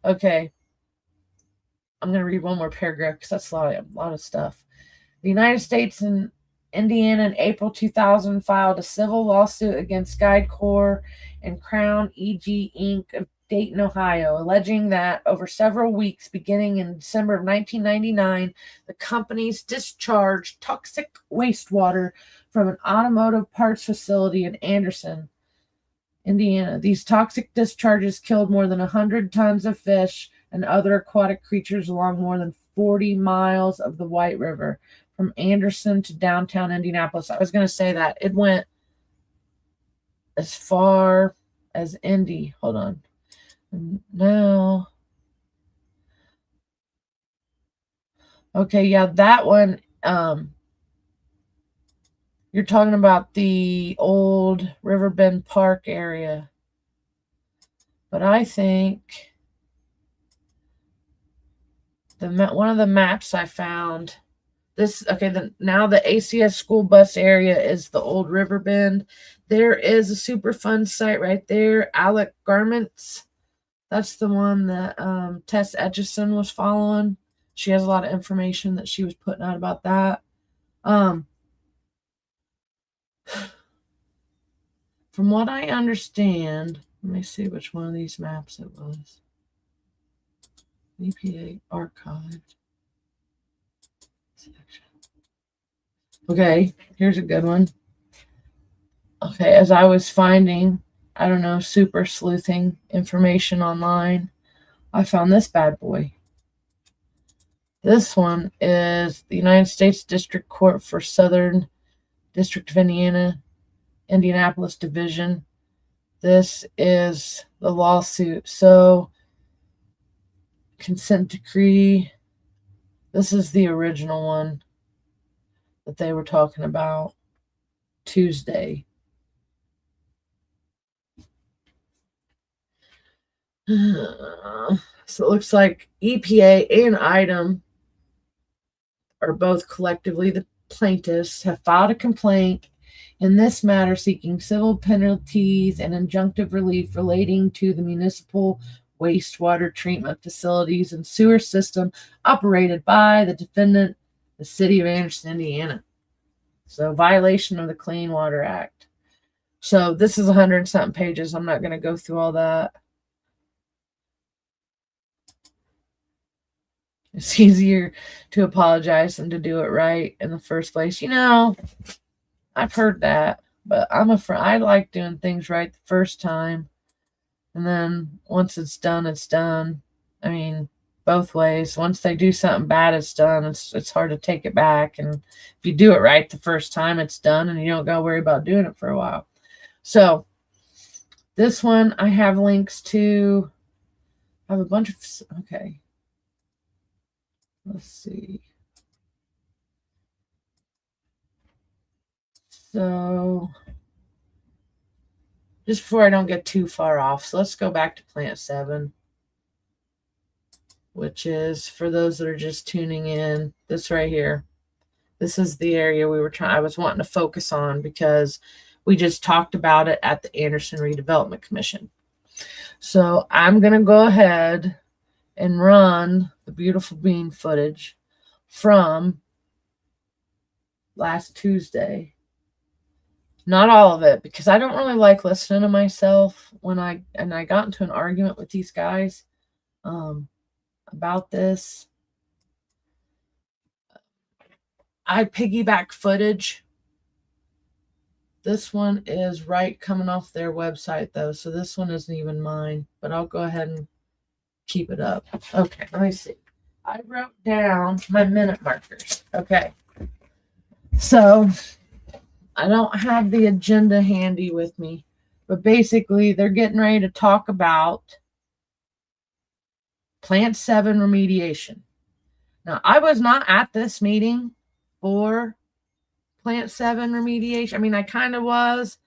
Okay, I'm going to read one more paragraph because that's a lot of stuff. The United States and Indiana in April 2000 filed a civil lawsuit against Guide Corps and Crown EG Inc. of Dayton, Ohio, alleging that over several weeks beginning in December of 1999, the companies discharged toxic wastewater from an automotive parts facility in Anderson, Indiana. These toxic discharges killed more than 100 tons of fish and other aquatic creatures along more than 40 miles of the White River, from Anderson to downtown Indianapolis. I was going to say that. It went as far as Indy. Hold on. Now, Okay, yeah, that one, you're talking about the old Riverbend Park area. But I think one of the maps I found, now the ACS school bus area is the old Riverbend. There is a Superfund site right there, Alec Garments. That's the one that Tess Etchison was following. She has a lot of information that she was putting out about that. From what I understand, let me see which one of these maps it was. EPA archived section. Okay, here's a good one. Okay, as I was finding, I don't know, super sleuthing information online, I found this bad boy. This one is the United States District Court for Southern District of Indiana, Indianapolis Division. This is the lawsuit. So, consent decree. This is the original one that they were talking about Tuesday. So it looks like EPA and ITEM are both collectively the plaintiffs have filed a complaint in this matter seeking civil penalties and injunctive relief relating to the municipal wastewater treatment facilities and sewer system operated by the defendant, the city of Anderson, Indiana. So violation of the Clean Water Act. So this is 100 and something pages. I'm not going to go through all that. It's easier to apologize than to do it right in the first place. You know, I've heard that, but I like doing things right the first time. And then once it's done, it's done. I mean, both ways. Once they do something bad, it's done. It's hard to take it back. And if you do it right the first time, it's done, and you don't got to worry about doing it for a while. So this one I have links to. I have a bunch of, okay. Let's see. So just before I don't get too far off, so let's go back to Plant 7, which is, for those that are just tuning in, this right here. This is the area I was wanting to focus on because we just talked about it at the Anderson Redevelopment Commission. So I'm going to go ahead and run the beautiful bean footage from last Tuesday. Not all of it, because I don't really like listening to myself when I got into an argument with these guys about this. I piggyback footage. This one is right coming off their website though, so this one isn't even mine, but I'll go ahead and keep it up. Okay, let me see. I wrote down my minute markers. Okay. So I don't have the agenda handy with me, but basically they're getting ready to talk about Plant 7 remediation. Now, I was not at this meeting for Plant 7 remediation. I mean, I kind of was,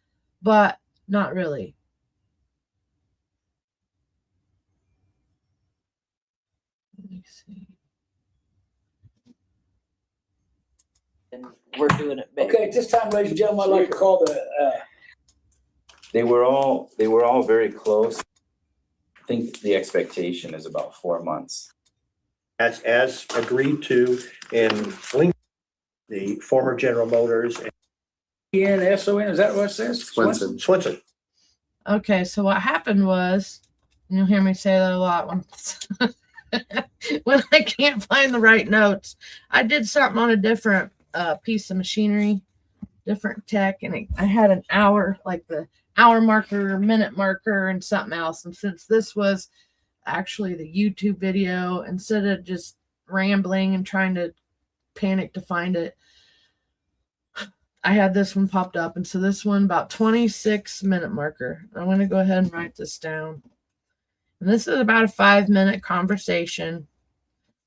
but not really. Let me see. And we're doing it big. Okay, at this time, ladies and gentlemen, I'd like to call the, They were all very close. I think the expectation is about 4 months. As agreed to in the former General Motors and ENSON, is that what it says? Swenson. Okay, so what happened was, you'll hear me say that a lot when I can't find the right notes. I did something on a different piece of machinery, different tech, and I had an hour, like the hour marker, minute marker, and something else. And since this was actually the YouTube video, instead of just rambling and trying to panic to find it, I had this one popped up. And so this one, about 26 minute marker. I'm going to go ahead and write this down. And this is about a 5-minute conversation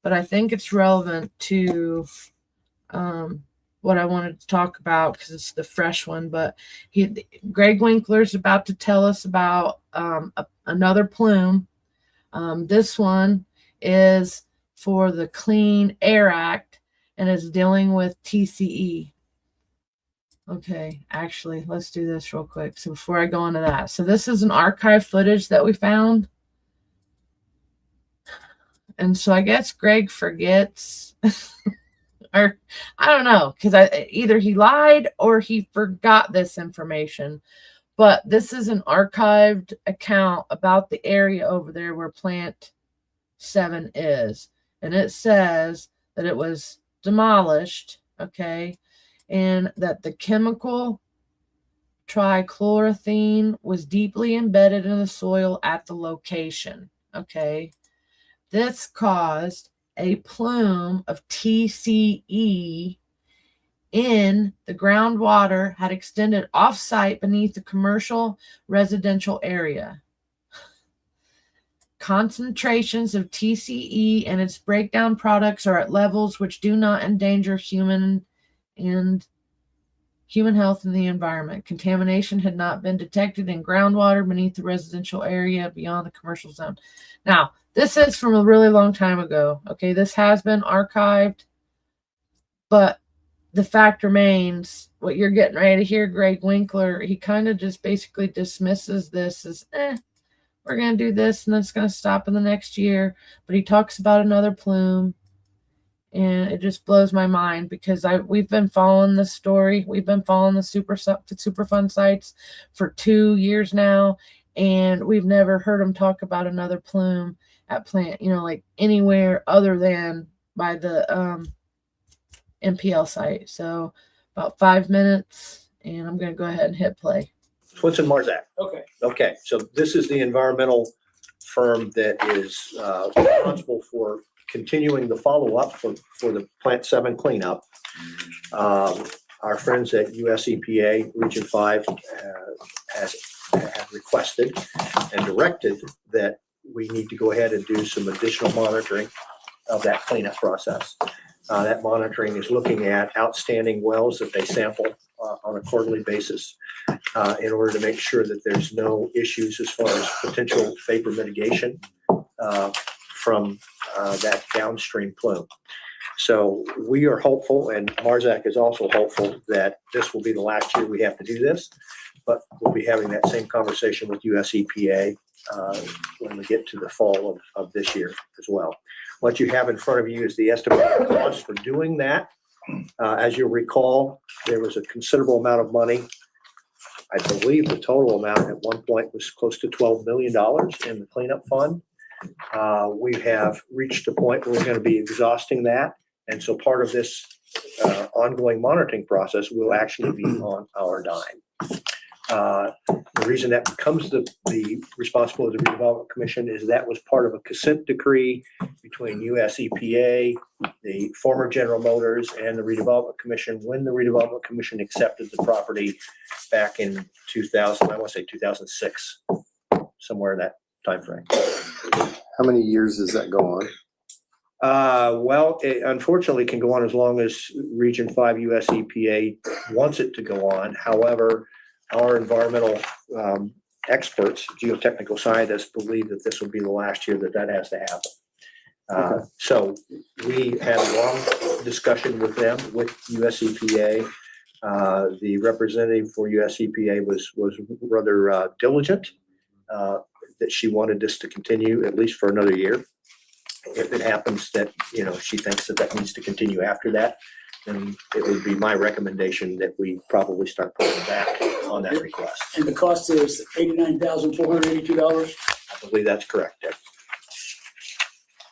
but I think it's relevant to what I wanted to talk about because it's the fresh one. But Greg Winkler's about to tell us about another plume. This one is for the Clean Air Act and is dealing with TCE. Okay, actually, let's do this real quick. So before I go into that, so this is an archive footage that we found. And so I guess Greg forgets, or I don't know, because either he lied or he forgot this information. But this is an archived account about the area over there where Plant 7 is. And it says that it was demolished, okay, and that the chemical trichloroethene was deeply embedded in the soil at the location, okay. This caused a plume of TCE in the groundwater had extended off-site beneath the commercial residential area. Concentrations of TCE and its breakdown products are at levels which do not endanger human health and the environment. Contamination had not been detected in groundwater beneath the residential area beyond the commercial zone. Now, this is from a really long time ago. Okay, this has been archived, but the fact remains, what you're getting ready to hear, Greg Winkler, he kind of just basically dismisses this as, we're going to do this and then it's going to stop in the next year. But he talks about another plume, and it just blows my mind because we've been following this story. We've been following the Superfund sites for 2 years now, and we've never heard him talk about another plume at Plant, like anywhere other than by the MPL site. So about 5 minutes, and I'm going to go ahead and hit play. Swinson Marzak. Okay. Okay, so this is the environmental firm that is responsible for continuing the follow-up for the Plant 7 cleanup. Our friends at US EPA Region 5 have requested and directed that we need to go ahead and do some additional monitoring of that cleanup process. That monitoring is looking at outstanding wells that they sample on a quarterly basis in order to make sure that there's no issues as far as potential vapor mitigation from that downstream plume. So we are hopeful, and Marzak is also hopeful, that this will be the last year we have to do this, but we'll be having that same conversation with US EPA when we get to the fall of this year as well. What you have in front of you is the estimated cost for doing that. As you'll recall, there was a considerable amount of money. I believe the total amount at one point was close to $12 million in the cleanup fund. We have reached a point where we're going to be exhausting that. And so part of this ongoing monitoring process will actually be on our dime. The reason that becomes the responsibility of the Redevelopment Commission is that was part of a consent decree between US EPA, the former General Motors, and the Redevelopment Commission when the Redevelopment Commission accepted the property back in 2000, I want to say 2006, somewhere in that time frame. How many years does that go on? Well, it unfortunately can go on as long as Region 5 US EPA wants it to go on. However, our environmental experts, geotechnical scientists, believe that this will be the last year that has to happen. So we had a long discussion with them, with US EPA. The representative for US EPA was rather diligent that she wanted this to continue at least for another year. If it happens that, she thinks that needs to continue after that, then it would be my recommendation that we probably start pulling back on that request. And the cost is $89,482? I believe that's correct, Dick.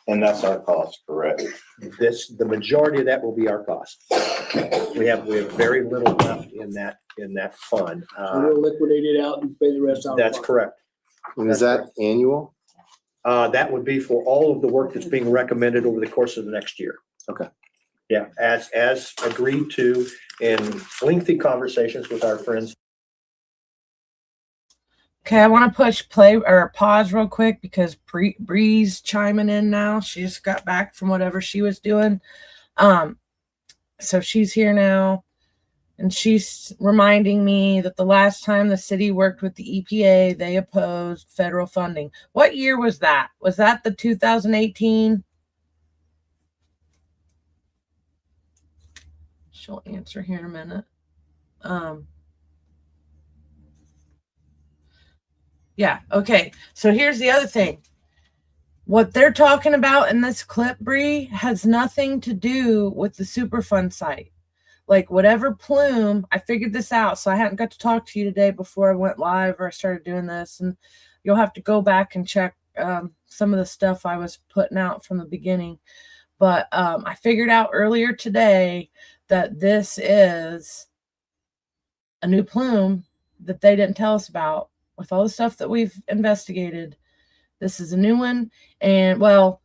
And that's our cost, correct? The majority of that will be our cost. We have very little left in that fund. So we'll liquidate it out and pay the rest out. That's correct. And is that annual? That would be for all of the work that's being recommended over the course of the next year. Okay. Yeah, as agreed to in lengthy conversations with our friends. Okay, I want to push play or pause real quick because Bree's chiming in now. She just got back from whatever she was doing. So she's here now, and she's reminding me that the last time the city worked with the EPA, they opposed federal funding. What year was that? Was that the 2018? She'll answer here in a minute. Yeah, okay. So here's the other thing. What they're talking about in this clip, Bree, has nothing to do with the Superfund site. Like whatever plume, I figured this out, so I hadn't got to talk to you today before I went live or I started doing this, and you'll have to go back and check some of the stuff I was putting out from the beginning. But I figured out earlier today that this is a new plume that they didn't tell us about. With all the stuff that we've investigated, this is a new one. And well,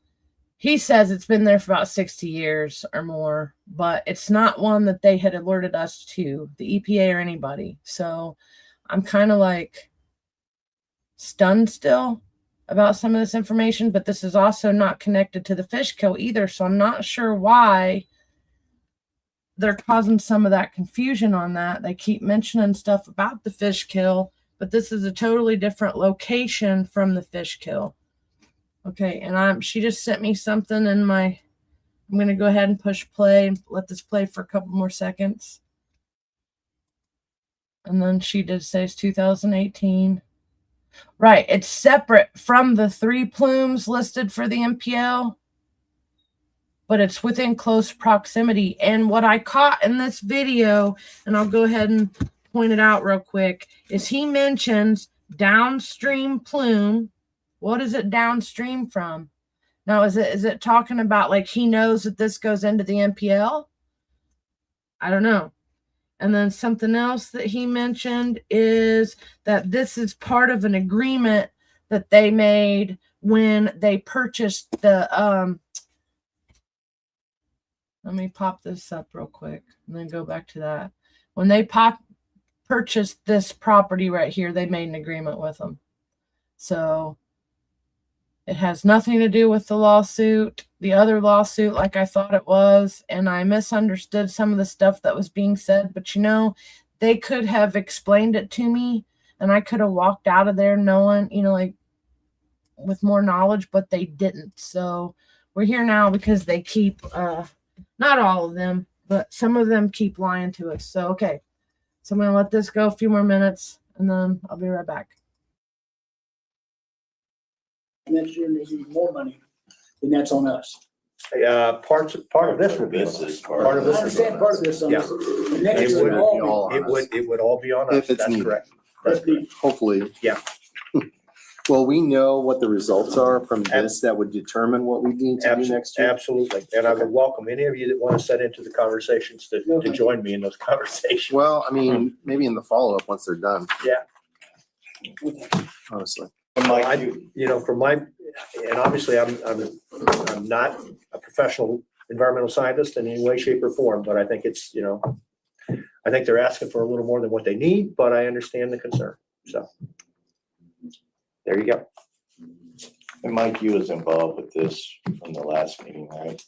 he says it's been there for about 60 years or more, but it's not one that they had alerted us to, the EPA or anybody. So I'm kind of like stunned still about some of this information, but this is also not connected to the fish kill either. So I'm not sure why they're causing some of that confusion on that. They keep mentioning stuff about the fish kill, but this is a totally different location from the fish kill. Okay, and she just sent me something in my, I'm going to go ahead and push play, let this play for a couple more seconds. And then she did say it's 2018. Right, it's separate from the 3 plumes listed for the MPL, but it's within close proximity. And what I caught in this video, and I'll go ahead and point it out real quick, is he mentions downstream plume. What is it downstream from? Now, is it talking about like he knows that this goes into the MPL? I don't know. And then something else that he mentioned is that this is part of an agreement that they made when they purchased the let me pop this up real quick and then go back to that. When they purchased this property right here, they made an agreement with them. So it has nothing to do with the lawsuit, the other lawsuit, like I thought it was. And I misunderstood some of the stuff that was being said. But, you know, they could have explained it to me and I could have walked out of there knowing, you know, like with more knowledge, but they didn't. So we're here now because they keep, not all of them, but some of them keep lying to us. So, okay. So I'm going to let this go a few more minutes and then I'll be right back. Next year, they need more money, then that's on us. Part of this will be on This us. is Part of I this is understand on part us. of this on Yeah. us. The next It year, would all be be- all on us. It would all be on us. If it's That's needed. correct. That's the- Hopefully. Yeah. Will we know what the results are from this that would determine what we need to do next year? Absolutely. And I would welcome any of you that want to set into the conversations to join me in those conversations. Well, I mean, maybe in the follow-up, once they're done. Yeah. Honestly. You know, from my, and obviously I'm not a professional environmental scientist in any way, shape or form, but I think it's, you know, I think they're asking for a little more than what they need, but I understand the concern. So there you go. And Mike, you was involved with this from the last meeting, right?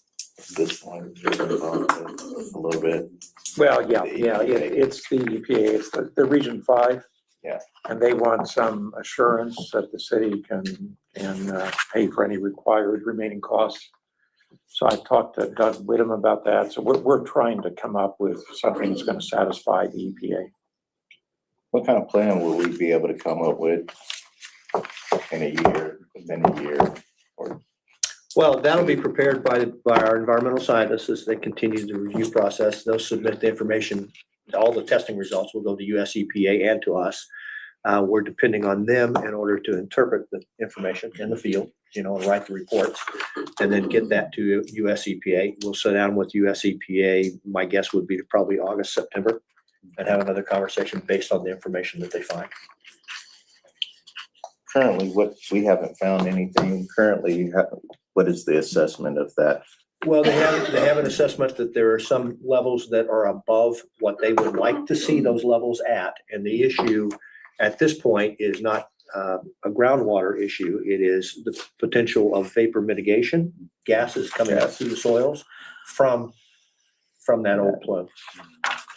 This one, you were involved with a little bit. Well, yeah, it's the EPA, it's the Region 5. Yeah. And they want some assurance that the city can pay for any required remaining costs. So I talked to Doug Whittam about that. So we're trying to come up with something that's going to satisfy the EPA. What kind of plan will we be able to come up with in a year, within a year? Or Well, that'll be prepared by our environmental scientists as they continue the review process. They'll submit the information. All the testing results will go to US EPA and to us. We're depending on them in order to interpret the information in the field, you know, and write the reports and then get that to US EPA. We'll sit down with US EPA. My guess would be to probably August, September, and have another conversation based on the information that they find. currently, we haven't found anything currently. What is the assessment of that? Well, they have an assessment that there are some levels that are above what they would like to see those levels at. And the issue at this point is not a groundwater issue. It is the potential of vapor mitigation, gases coming up through the soils from that old plume.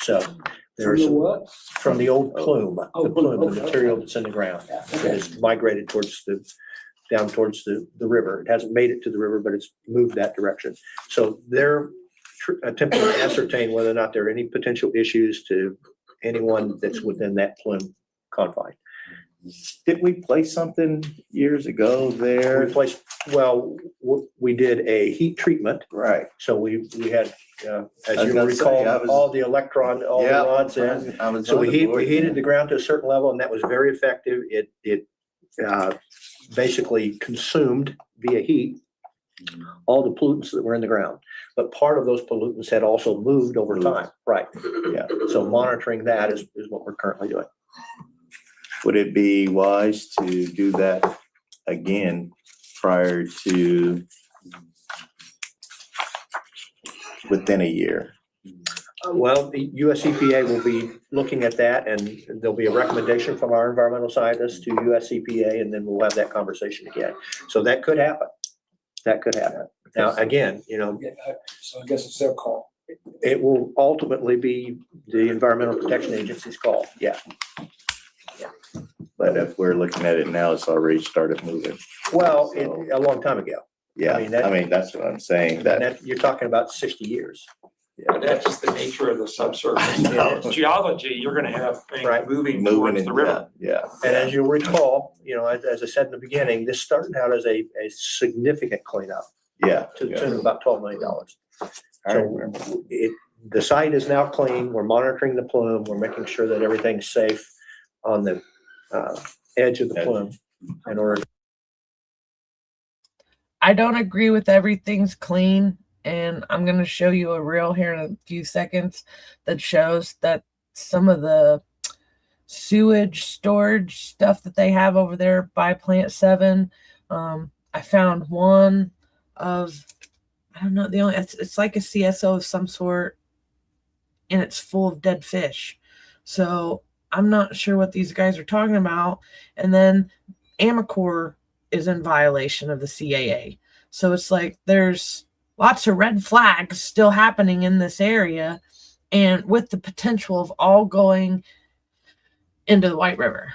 So From there's the what? from the old plume, Oh, the plume, okay. the material that's in the ground. Yeah, It okay. has migrated down towards the river. It hasn't made it to the river, but it's moved that direction. So they're attempting to ascertain whether or not there are any potential issues to anyone that's within that plume confine. Did we place something years ago there? We did a heat treatment. Right. So we had, as was you gonna recall, say, I was- all the rods in. I was So on the we board. heated the ground to a certain level, and that was very effective. It basically consumed via heat all the pollutants that were in the ground. But part of those pollutants had also moved over time. Right. Yeah. So monitoring that is what we're currently doing. Would it be wise to do that again prior to within a year? Well, the US EPA will be looking at that, and there'll be a recommendation from our environmental scientists to US EPA, and then we'll have that conversation again. So that could happen. That could happen. Now, again, Yeah, so I guess it's their call. it will ultimately be the Environmental Protection Agency's call. Yeah. But if we're looking at it now, it's already started moving. Well, So- a long time ago. Yeah, I mean, that- that's what I'm saying, that, That, you're talking about 60 years. But that's just the nature of the subsurface. No. Geology, you're gonna have things Right. moving moving towards in, the river. yeah. And as you'll recall, as I said in the beginning, this started out as a significant cleanup Yeah. to the tune of about $12 million. I So remember. the site is now clean. We're monitoring the plume. We're making sure that everything's safe on the edge of the plume in order. I don't agree with everything's clean, and I'm going to show you a reel here in a few seconds that shows that some of the sewage storage stuff that they have over there by Plant 7, I found one of, I don't know, it's like a CSO of some sort, and it's full of dead fish. So I'm not sure what these guys are talking about. And then Amacor is in violation of the CAA. So it's like there's lots of red flags still happening in this area, and with the potential of all going into the White River.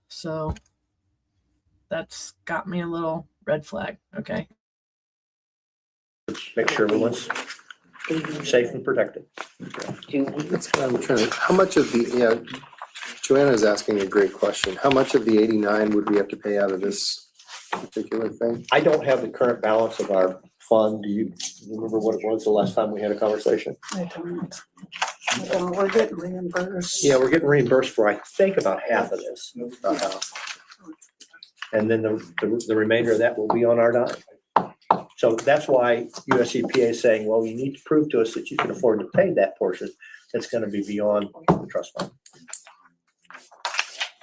So that's got me a little red flag. Okay. Make sure everyone's safe and protected. That's what I'm trying to, how much of Joanna's asking a great question. How much of the 89 would we have to pay out of this particular thing? I don't have the current balance of our fund. Do you remember what it was the last time we had a conversation? I don't. We're getting reimbursed. Yeah, we're getting reimbursed for, I think, about half of this. And then the remainder of that will be on our dime. So that's why US EPA is saying, well, you need to prove to us that you can afford to pay that portion that's going to be beyond the trust fund.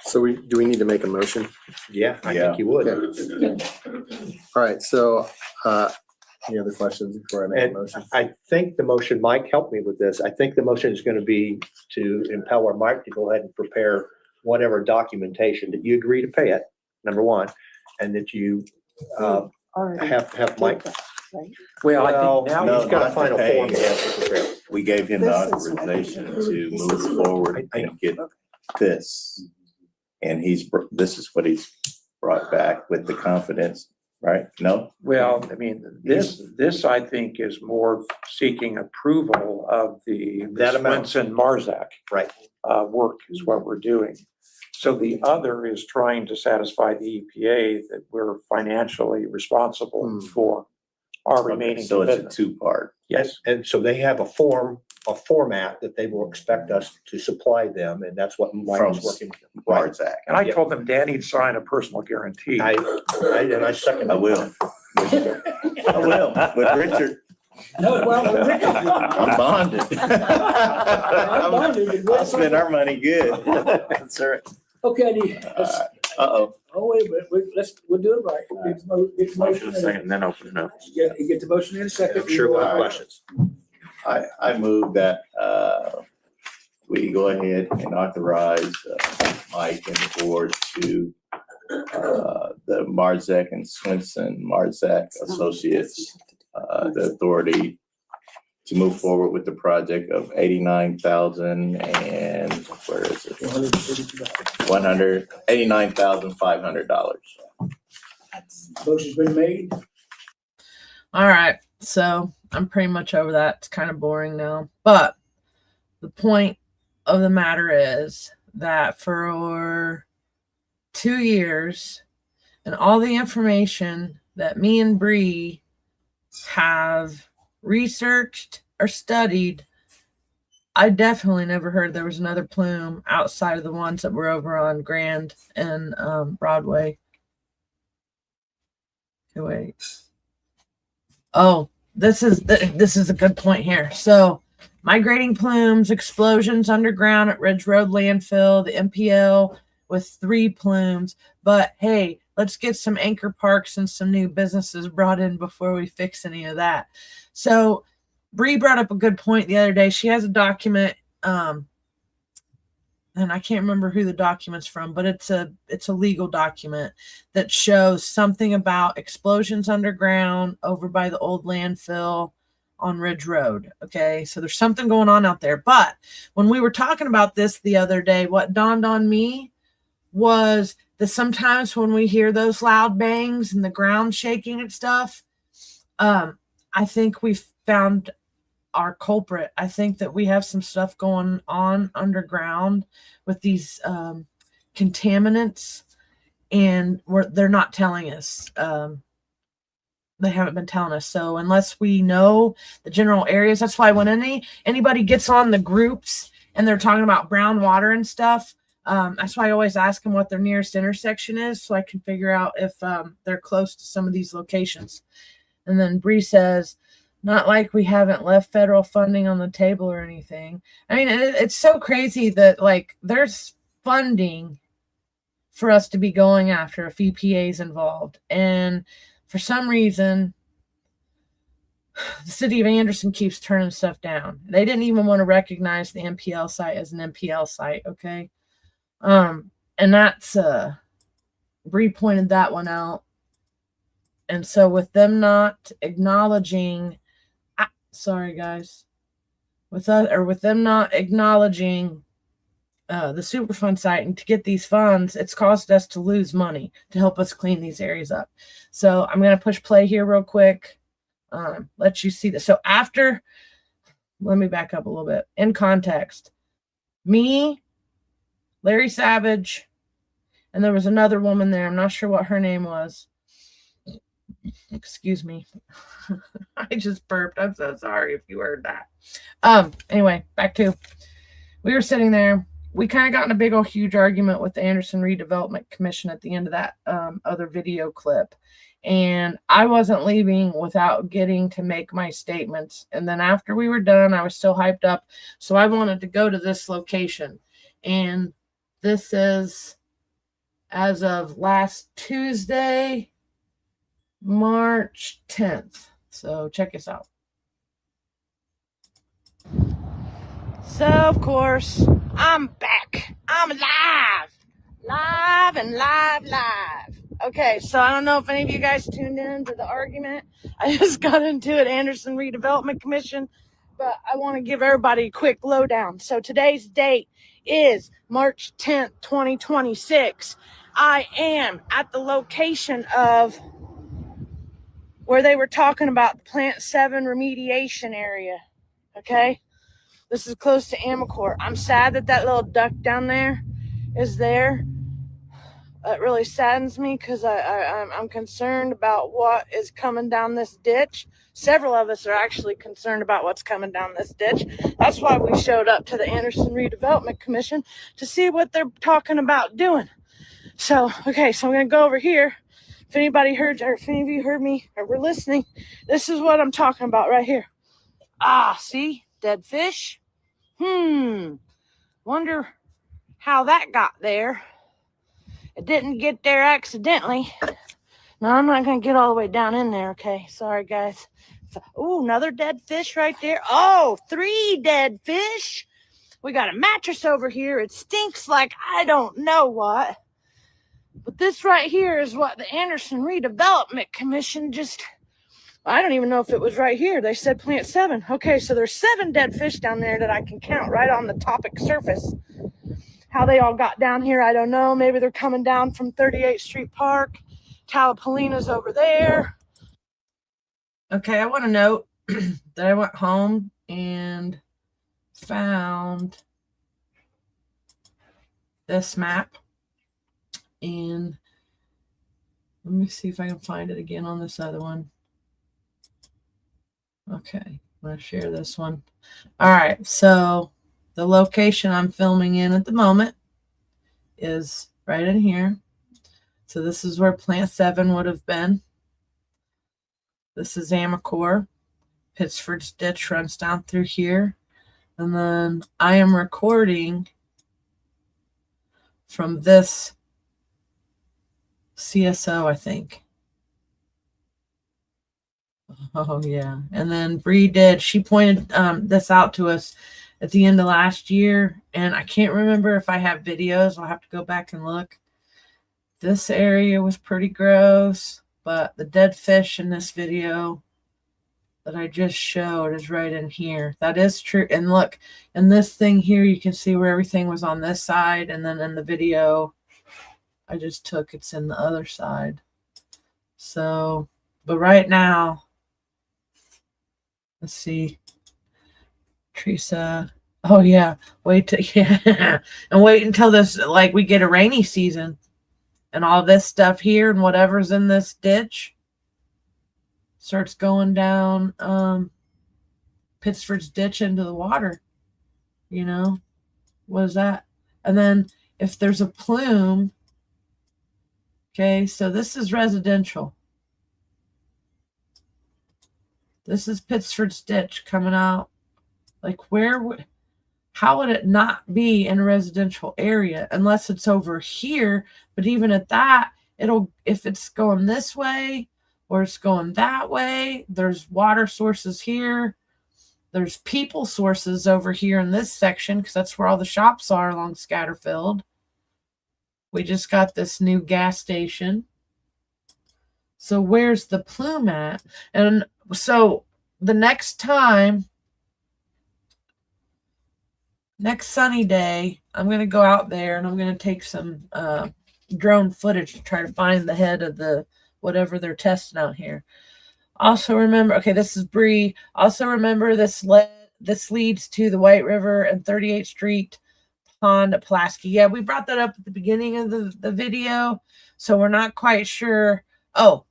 So do we need to make a motion? Yeah, I Yeah. think you would. All right, so, any other questions before I make a And motion? I think the motion, Mike helped me with this. I think the motion is going to be to empower Mike to go ahead and prepare whatever documentation that you agree to pay it, number one, and that you Already have Mike. did that, right? Well, I Well, think now no, he's got a not to final pay. form he has to prepare. We gave him the This is- authorization to this move is- forward I- and get this. And this is what he's brought back with the confidence, right? No? well, I mean, this I think is more seeking approval of the That amount. Swenson Marzak. Right. Work is what we're doing. So the other is trying to satisfy the EPA that we're financially responsible for our remaining So it's a commitment. two-part. Yes. And so they have a format that they will expect us to supply them, and that's what Mike From is working with. Right. Marzak. And I Yeah. told them Danny'd sign a personal guarantee. I second. I will. I will, but Richard, No, well, Rick- I'm bonded. I'll spend our money good. That's right. Okay, let's, Uh-oh. oh, wait a minute, we'll do it right. Get the motion in. Second, then open it up. You get the motion in a second. I'm sure we'll have questions. I move that we go ahead and authorize Mike and the board to the Marzak and Swinson Marzak Associates, the authority to move forward with the project of $89,000 and where is it? $189,500. Motion's been made. All right. So I'm pretty much over that. It's kind of boring now. But the point of the matter is that for 2 years and all the information that me and Bree have researched or studied, I definitely never heard there was another plume outside of the ones that were over on Grand and Broadway. Okay, wait. Oh, this is a good point here. So, migrating plumes, explosions underground at Ridge Road landfill, the MPL with 3 plumes. But hey, let's get some anchor parks and some new businesses brought in before we fix any of that. So, Bree brought up a good point the other day. She has a document, and I can't remember who the document's from, but it's a legal document that shows something about explosions underground over by the old landfill on Ridge Road. Okay, so there's something going on out there. But when we were talking about this the other day, what dawned on me was that sometimes when we hear those loud bangs and the ground shaking and stuff, I think we've found our culprit. I think that we have some stuff going on underground with these contaminants, and they're not telling us. They haven't been telling us. So unless we know the general areas, that's why when anybody gets on the groups and they're talking about brown water and stuff, that's why I always ask them what their nearest intersection is, so I can figure out if they're close to some of these locations. And then Bree says, not like we haven't left federal funding on the table or anything. I mean, it's so crazy that, like, there's funding for us to be going after if EPA is involved. And for some reason, the city of Anderson keeps turning stuff down. They didn't even want to recognize the MPL site as an MPL site, okay? And that's, Bree pointed that one out. And so with them not acknowledging, sorry guys, with them not acknowledging the Superfund site and to get these funds, it's caused us to lose money to help us clean these areas up. So I'm going to push play here real quick. Let you see this. So after, let me back up a little bit. In context, me, Larry Savage, and there was another woman there. I'm not sure what her name was. Excuse me. I just burped. I'm so sorry if you heard that. Anyway, back to, we were sitting there. We kind of got in a big old huge argument with the Anderson Redevelopment Commission at the end of that other video clip. And I wasn't leaving without getting to make my statements. And then after we were done, I was still hyped up. So I wanted to go to this location. And this is as of last Tuesday, March 10th. So check this out. So, of course, I'm back. I'm alive. Live and live. Okay, so I don't know if any of you guys tuned in to the argument. I just got into it, Anderson Redevelopment Commission, but I want to give everybody a quick lowdown. So today's date is March 10th, 2026. I am at the location of where they were talking about the Plant 7 remediation area, okay? This is close to Amocore. I'm sad that that little duck down there is there. It really saddens me because I'm concerned about what is coming down this ditch. Several of us are actually concerned about what's coming down this ditch. That's why we showed up to the Anderson Redevelopment Commission to see what they're talking about doing. So, okay, so I'm going to go over here. If anybody heard, or if any of you heard me or were listening, this is what I'm talking about right here. Ah, see? Dead fish. Wonder how that got there. It didn't get there accidentally. No, I'm not going to get all the way down in there, okay? Sorry, guys. Oh, another dead fish right there. Oh, 3 dead fish. We got a mattress over here. It stinks like I don't know what. But this right here is what the Anderson Redevelopment Commission just, I don't even know if it was right here. They said plant 7. Okay, so there's 7 dead fish down there that I can count right on the topic surface. How they all got down here, I don't know. Maybe they're coming down from 38th Street Park. Talapolina's over there. Okay, I want to note that I went home and found this map. And let me see if I can find it again on this other one. Okay, I'm going to share this one. All right, so the location I'm filming in at the moment is right in here. So this is where plant 7 would have been. This is Amicore. Pittsford's ditch runs down through here. And then I am recording from this CSO, I think. Oh, yeah. And then Bree did. She pointed this out to us at the end of last year. And I can't remember if I have videos. I'll have to go back and look. This area was pretty gross. But the dead fish in this video that I just showed is right in here. That is true. And look, in this thing here, you can see where everything was on this side. And then in the video I just took, it's in the other side. So, but right now, let's see. Teresa. Oh yeah. Wait till, yeah. And wait until this, like, we get a rainy season. And all this stuff here and whatever's in this ditch starts going down Pittsford's ditch into the water. You know, what is that? And then if there's a plume, okay, so this is residential. This is Pittsford's ditch coming out. Like, how would it not be in a residential area unless it's over here? But even at that, if it's going this way or it's going that way, there's water sources here. There's people sources over here in this section because that's where all the shops are along Scatterfield. We just got this new gas station. So where's the plume at? And so the next time, next sunny day, I'm going to go out there and I'm going to take some drone footage to try to find the head of the whatever they're testing out here. Also remember, okay, this is Bree. Also remember this leads to the White River and 38th Street Pond at Pulaski. Yeah, we brought that up at the beginning of the video, so we're not quite sure. Oh,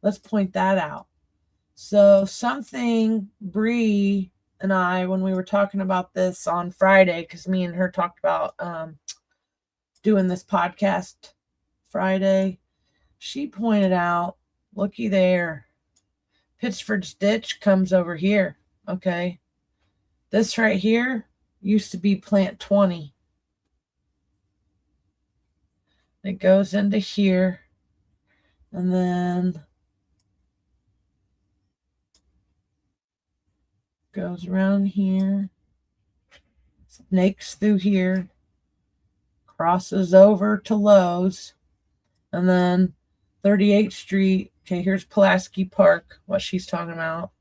let's point that out. So something Bree and I, when we were talking about this on Friday, because me and her talked about doing this podcast Friday, she pointed out, looky there, Pittsford's ditch comes over here. Okay, this right here used to be plant 20. It goes into here, and then goes around here, snakes through here, crosses over to Lowe's, and then 38th Street. Okay, here's Pulaski Park, what she's talking about.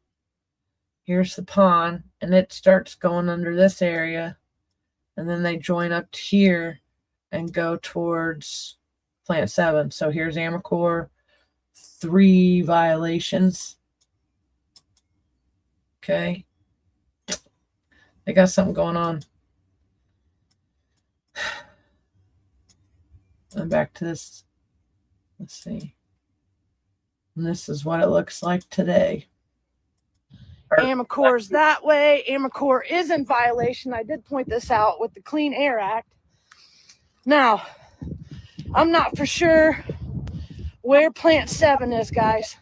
Here's the pond, and it starts going under this area, and then they join up to here and go towards plant 7. So here's Amicore, 3 violations. Okay. They got something going on. And back to this. Let's see. And this is what it looks like today. Amicore's that way. Amicore is in violation. I did point this out with the Clean Air Act. Now, I'm not for sure where plant 7 is, guys.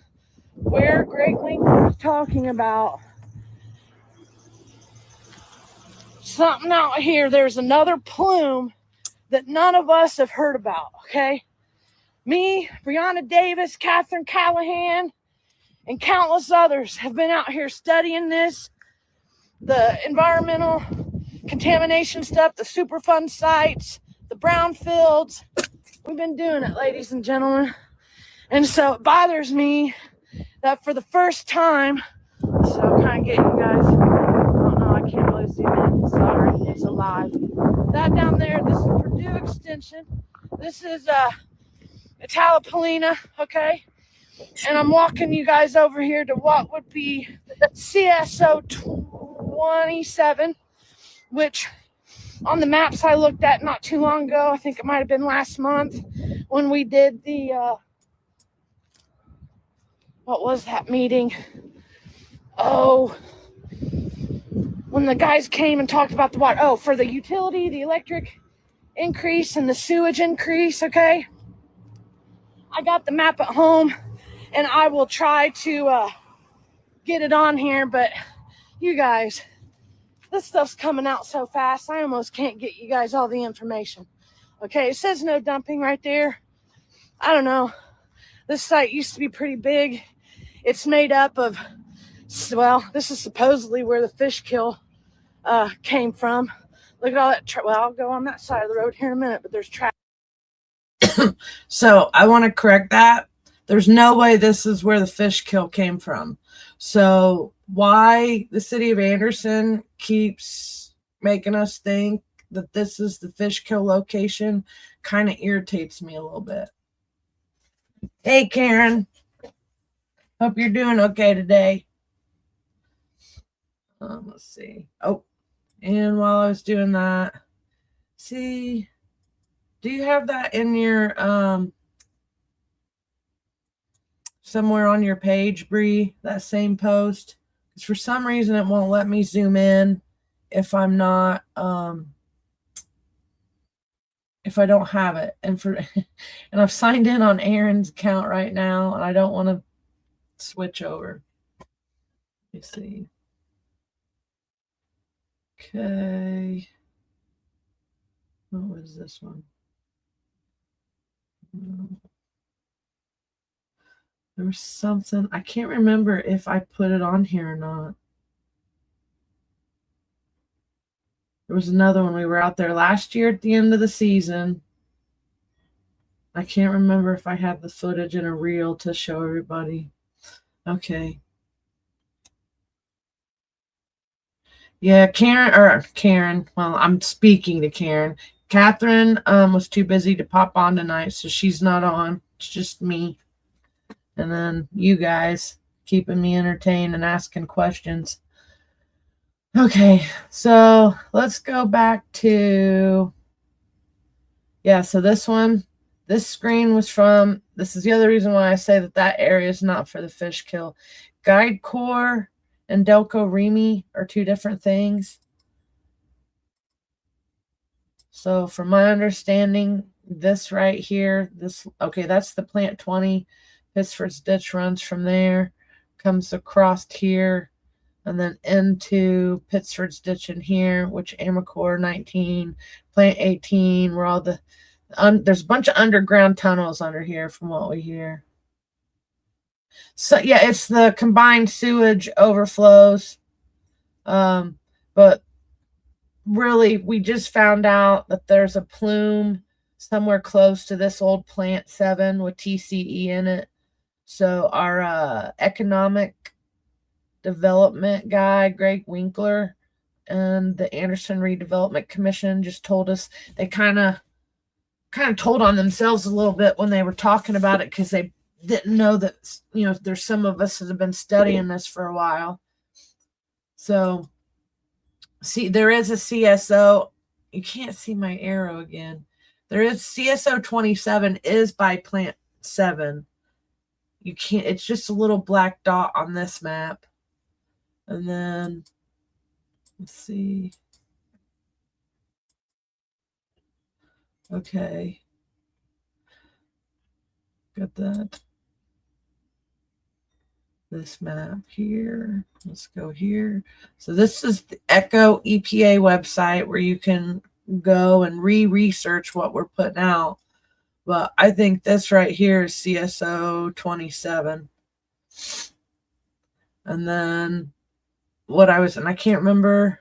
Where Greg Lincoln was talking about something out here. There's another plume that none of us have heard about, okay? Me, Brianna Davis, Catherine Callahan, and countless others have been out here studying this, the environmental contamination stuff, the Superfund sites, the brownfields, We've been doing it, ladies and gentlemen. And so it bothers me that for the first time, so I'll kind of get you guys, oh no, I can't really zoom in, sorry, it's alive. That down there, this is Purdue Extension. This is Italopolina, okay? And I'm walking you guys over here to what would be CSO 27, which on the maps I looked at not too long ago, I think it might have been last month, when we did the, what was that meeting? Oh, when the guys came and talked about the water. Oh, for the utility, the electric increase and the sewage increase, okay? I got the map at home, and I will try to get it on here, but you guys, this stuff's coming out so fast, I almost can't get you guys all the information. Okay, it says no dumping right there. I don't know. This site used to be pretty big. It's made up of, well, this is supposedly where the fish kill came from. Look at all that. Well, I'll go on that side of the road here in a minute, but there's traffic. So I want to correct that. There's no way this is where the fish kill came from. So why the city of Anderson keeps making us think that this is the fish kill location kind of irritates me a little bit. Hey, Karen. Hope you're doing okay today. Let's see. Oh, and while I was doing that, see, do you have that in your somewhere on your page, Bree, that same post? Because for some reason it won't let me zoom in if I'm not if I don't have it. And and I've signed in on Aaron's account right now, and I don't want to switch over. Let me see. Okay. What was this one? There was something. I can't remember if I put it on here or not. There was another one. We were out there last year at the end of the season. I can't remember if I had the footage in a reel to show everybody. Okay. Yeah, Karen. Well, I'm speaking to Karen. Catherine was too busy to pop on tonight, so she's not on. It's just me. And then you guys keeping me entertained and asking questions. Okay, so let's go back to, yeah, so this screen was from, this is the other reason why I say that area is not for the fish kill. Guide Core and Delco Remy are two different things. So from my understanding, this right here, okay, that's the plant 20. Pittsford's ditch runs from there, comes across here, and then into Pittsford's ditch in here, which Amacor 19, plant 18, where all there's a bunch of underground tunnels under here from what we hear. So yeah, it's the combined sewage overflows. But really, we just found out that there's a plume somewhere close to this old plant 7 with TCE in it. So our economic development guy, Greg Winkler, and the Anderson Redevelopment Commission just told us they kind of told on themselves a little bit when they were talking about it, because they didn't know that, you know, there's some of us that have been studying this for a while. So see, there is a CSO. You can't see my arrow again. There is CSO 27 is by plant 7. You can't, it's just a little black dot on this map. And then let's see. Okay. Got that. This map here. Let's go here. So this is the ECHO EPA website where you can go and research what we're putting out. But I think this right here is CSO 27. And then and I can't remember.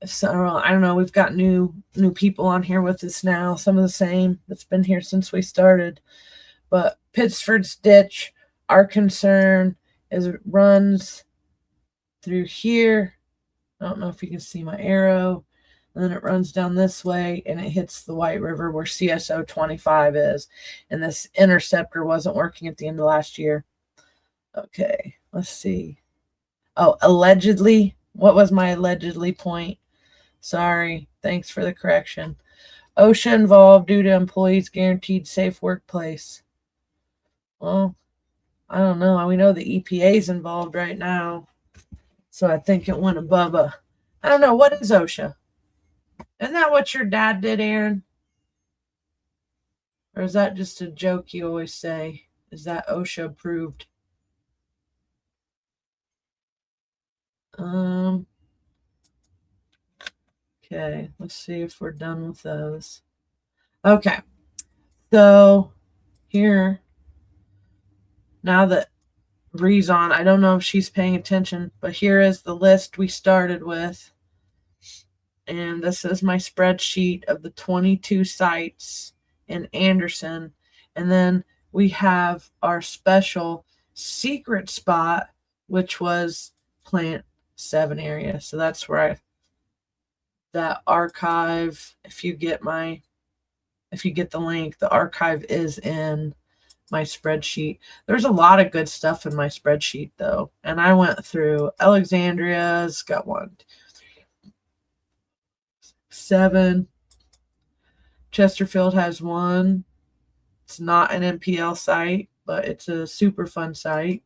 So I don't know. We've got new new people on here with us now, some of the same that's been here since we started. But Pittsford's ditch, our concern is it runs through here. I don't know if you can see my arrow. And then it runs down this way and it hits the White River where CSO 25 is. And this interceptor wasn't working at the end of last year. Okay, let's see. Oh, allegedly. What was my allegedly point? Sorry. Thanks for the correction. OSHA involved due to employees guaranteed safe workplace. Well, I don't know. We know the EPA's involved right now. So I think it went above I don't know. What is OSHA? Isn't that what your dad did, Aaron? Or is that just a joke you always say? Is that OSHA approved? Okay, let's see if we're done with those. Okay, so here, now that Bree's on, I don't know if she's paying attention, but here is the list we started with. And this is my spreadsheet of the 22 sites in Anderson. And then we have our special secret spot, which was Plant 7 area. So that's where that archive, if you get the link, the archive is in my spreadsheet. There's a lot of good stuff in my spreadsheet though. And I went through Alexandria's got 1, 2, 3, 7. Chesterfield has 1. It's not an MPL site, but it's a Superfund site.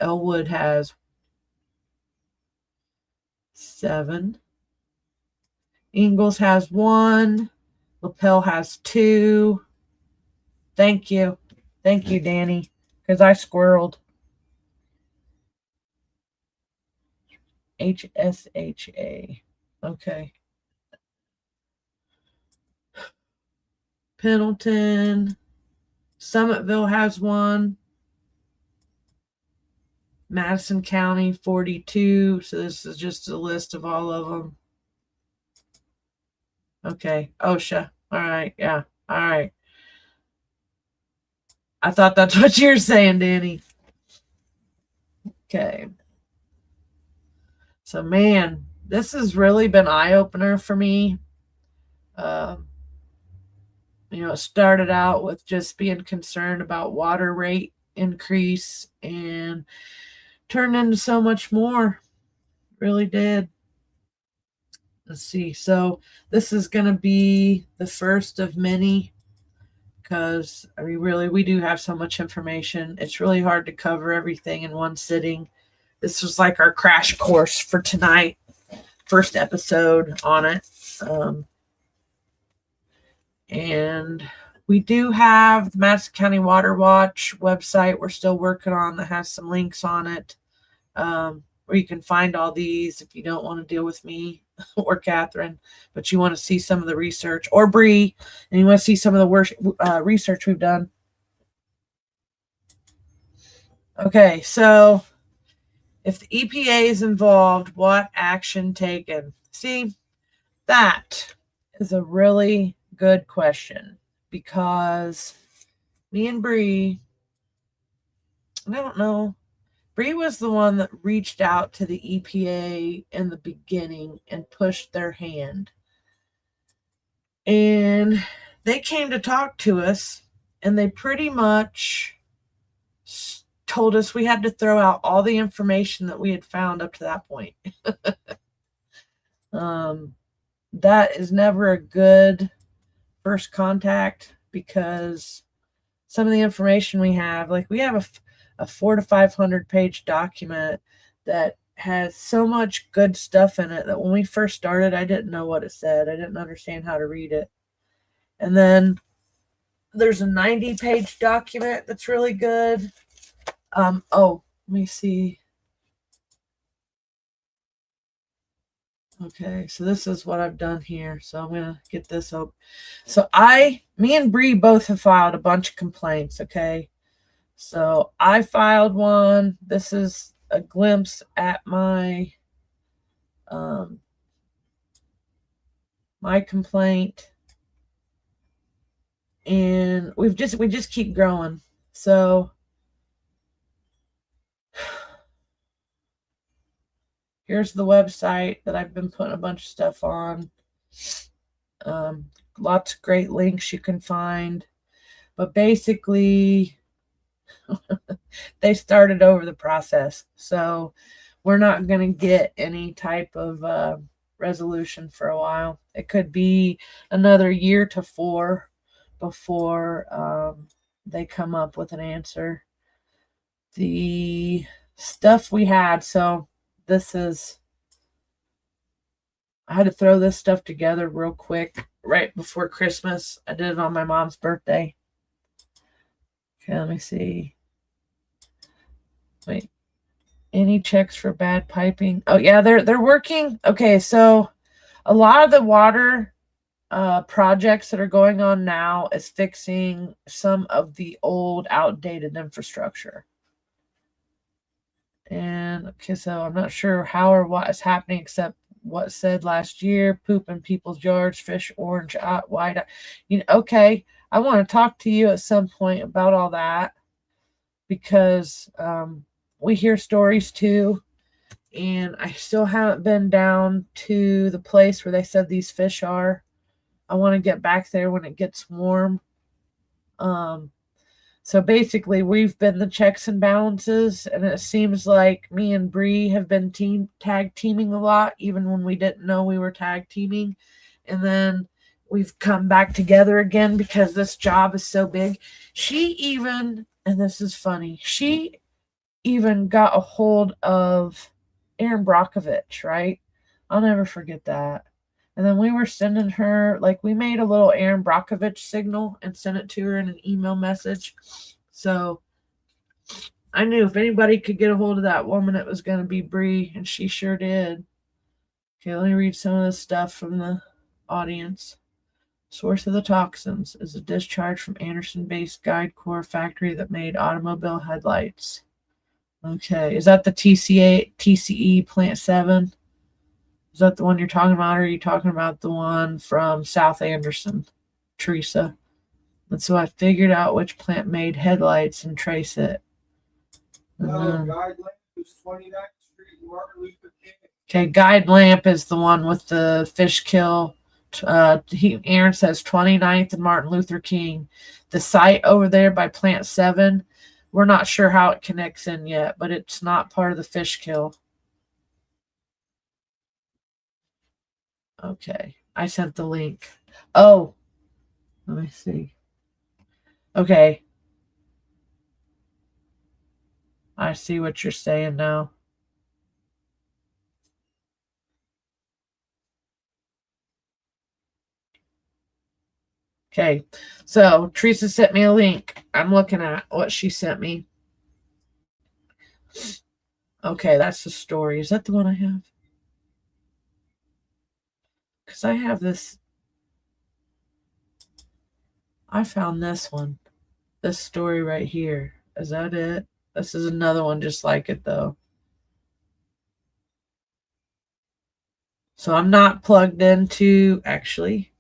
Elwood has 7. Ingalls has 1. Lapel has 2. Thank you. Thank you, Danny, because I squirreled. HSHA. Okay. Pendleton. Summitville has 1. Madison County, 42. So this is just a list of all of them. Okay. OSHA. All right. Yeah. All right. I thought that's what you were saying, Danny. Okay. So, man, this has really been eye-opener for me. It started out with just being concerned about water rate increase and turned into so much more. Really did. Let's see. So this is going to be the first of many because we do have so much information. It's really hard to cover everything in one sitting. This was like our crash course for tonight. First episode on it. And we do have the Madison County Water Watch website we're still working on that has some links on it where you can find all these if you don't want to deal with me or Catherine, but you want to see some of the research, or Bree, and you want to see some of the research we've done. Okay, so if the EPA is involved, what action taken? See, that is a really good question because me and Bree, I don't know, Bree was the one that reached out to the EPA in the beginning and pushed their hand. And they came to talk to us and they pretty much told us we had to throw out all the information that we had found up to that point. That is never a good first contact because some of the information we have, like we have a 400 to 500 page document that has so much good stuff in it that when we first started, I didn't know what it said. I didn't understand how to read it. And then there's a 90 page document that's really good. Let me see. Okay, so this is what I've done here. So I'm gonna get this up. So me and Bree both have filed a bunch of complaints. Okay, so I filed one. This is a glimpse at my my complaint, and we just keep growing. So here's the website that I've been putting a bunch of stuff on. Lots of great links you can find, but basically they started over the process, so we're not going to get any type of resolution for a while. It could be another year to 4 before they come up with an answer. The stuff we had, so this is, I had to throw this stuff together real quick right before Christmas. I did it on my mom's birthday. Okay, let me see. Wait. Any checks for bad piping? Oh yeah, they're working. Okay, so a lot of the water projects that are going on now is fixing some of the old outdated infrastructure. And okay, so I'm not sure how or what is happening except what said last year: poop in people's yards, fish orange white. Okay, I want to talk to you at some point about all that, because we hear stories too, and I still haven't been down to the place where they said these fish are. I want to get back there when it gets warm. So basically, we've been the checks and balances, and it seems like me and Bree have been tag teaming a lot, even when we didn't know we were tag teaming. And then we've come back together again because this job is so big. She even, and this is funny, she even got a hold of Aaron Brockovich, right? I'll never forget that. And then we were sending her, like, we made a little Aaron Brockovich signal and sent it to her in an email message. So I knew if anybody could get a hold of that woman, it was going to be Bree, and she sure did. Okay, let me read some of the stuff from the audience. Source of the toxins is a discharge from Anderson-based Guide Core factory that made automobile headlights. Okay, is that the TCE Plant 7? Is that the one you're talking about, or are you talking about the one from South Anderson, Teresa? And so I figured out which plant made headlights and trace it. Guide lamp is 29th Street, Martin Luther King. Okay, Guide Lamp is the one with the fish kill. Aaron says 29th and Martin Luther King. The site over there by Plant 7, we're not sure how it connects in yet, but it's not part of the fish kill. Okay, I sent the link. Oh, let me see. Okay. I see what you're saying now. Okay, so Teresa sent me a link. I'm looking at what she sent me. Okay, that's the story. Is that the one I have? Because I have this. I found this one. This story right here. Is that it? This is another one just like it, though. So I'm not plugged into, actually.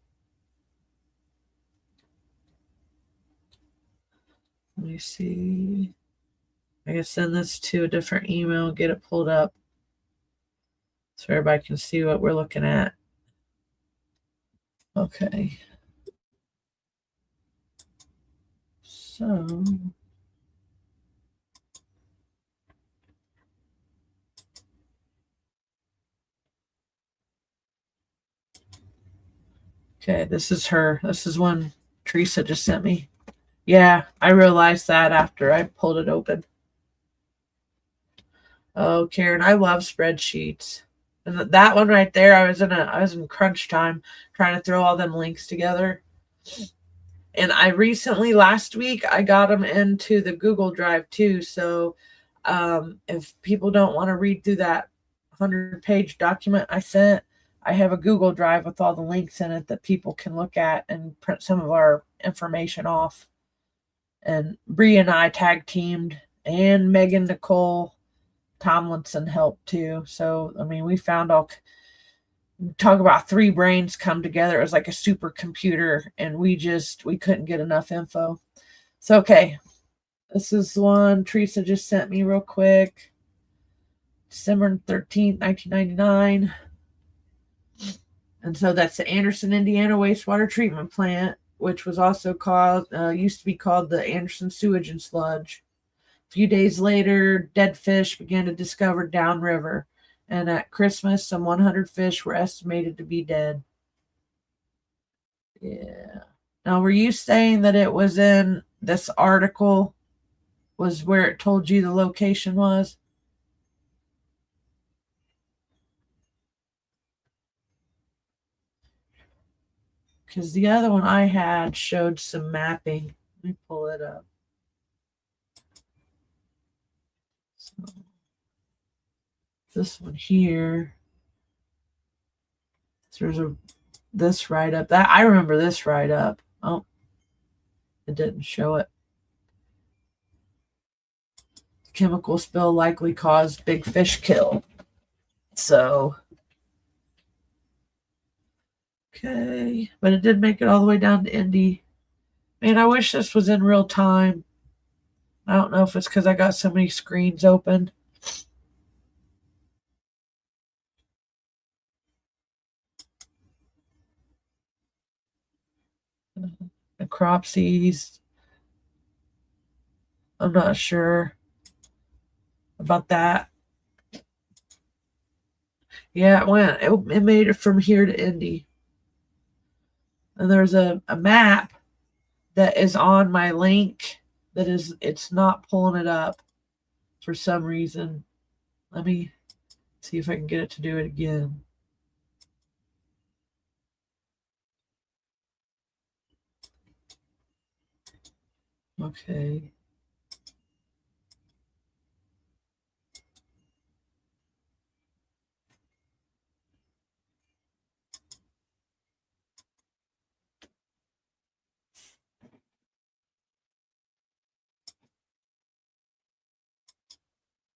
Let me see. I can send this to a different email, get it pulled up so everybody can see what we're looking at. Okay. So okay, this is her. This is one Teresa just sent me. Yeah, I realized that after I pulled it open. Oh, Karen, I love spreadsheets. And that one right there, I was in crunch time trying to throw all them links together. And I recently, last week, I got them into the Google Drive too. So if people don't want to read through that 100-page document I sent, I have a Google Drive with all the links in it that people can look at and print some of our information off. And Bree and I tag teamed, and Megan Nicole Tomlinson helped too. So, I mean, we found all, talk about three brains come together. It was like a supercomputer, and we couldn't get enough info. So, okay. This is one Teresa just sent me real quick. December 13th, 1999. And so that's the Anderson, Indiana wastewater treatment plant, which was also called, used to be called the Anderson Sewage and Sludge. A few days later, dead fish began to discover downriver. And at Christmas, some 100 fish were estimated to be dead. Yeah. Now, were you saying that it was in this article was where it told you the location was? Because the other one I had showed some mapping. Let me pull it up. So, this one here. So there's this write up. That I remember this write up. Oh, it didn't show it. Chemical spill likely caused big fish kill. So, okay, but it did make it all the way down to Indy. Man, I wish this was in real time. I don't know if it's because I got so many screens open. The cropsies. I'm not sure about that. Yeah, it went. It made it from here to Indy. And there's a map that is on my link that it's not pulling it up for some reason. Let me see if I can get it to do it again. Okay.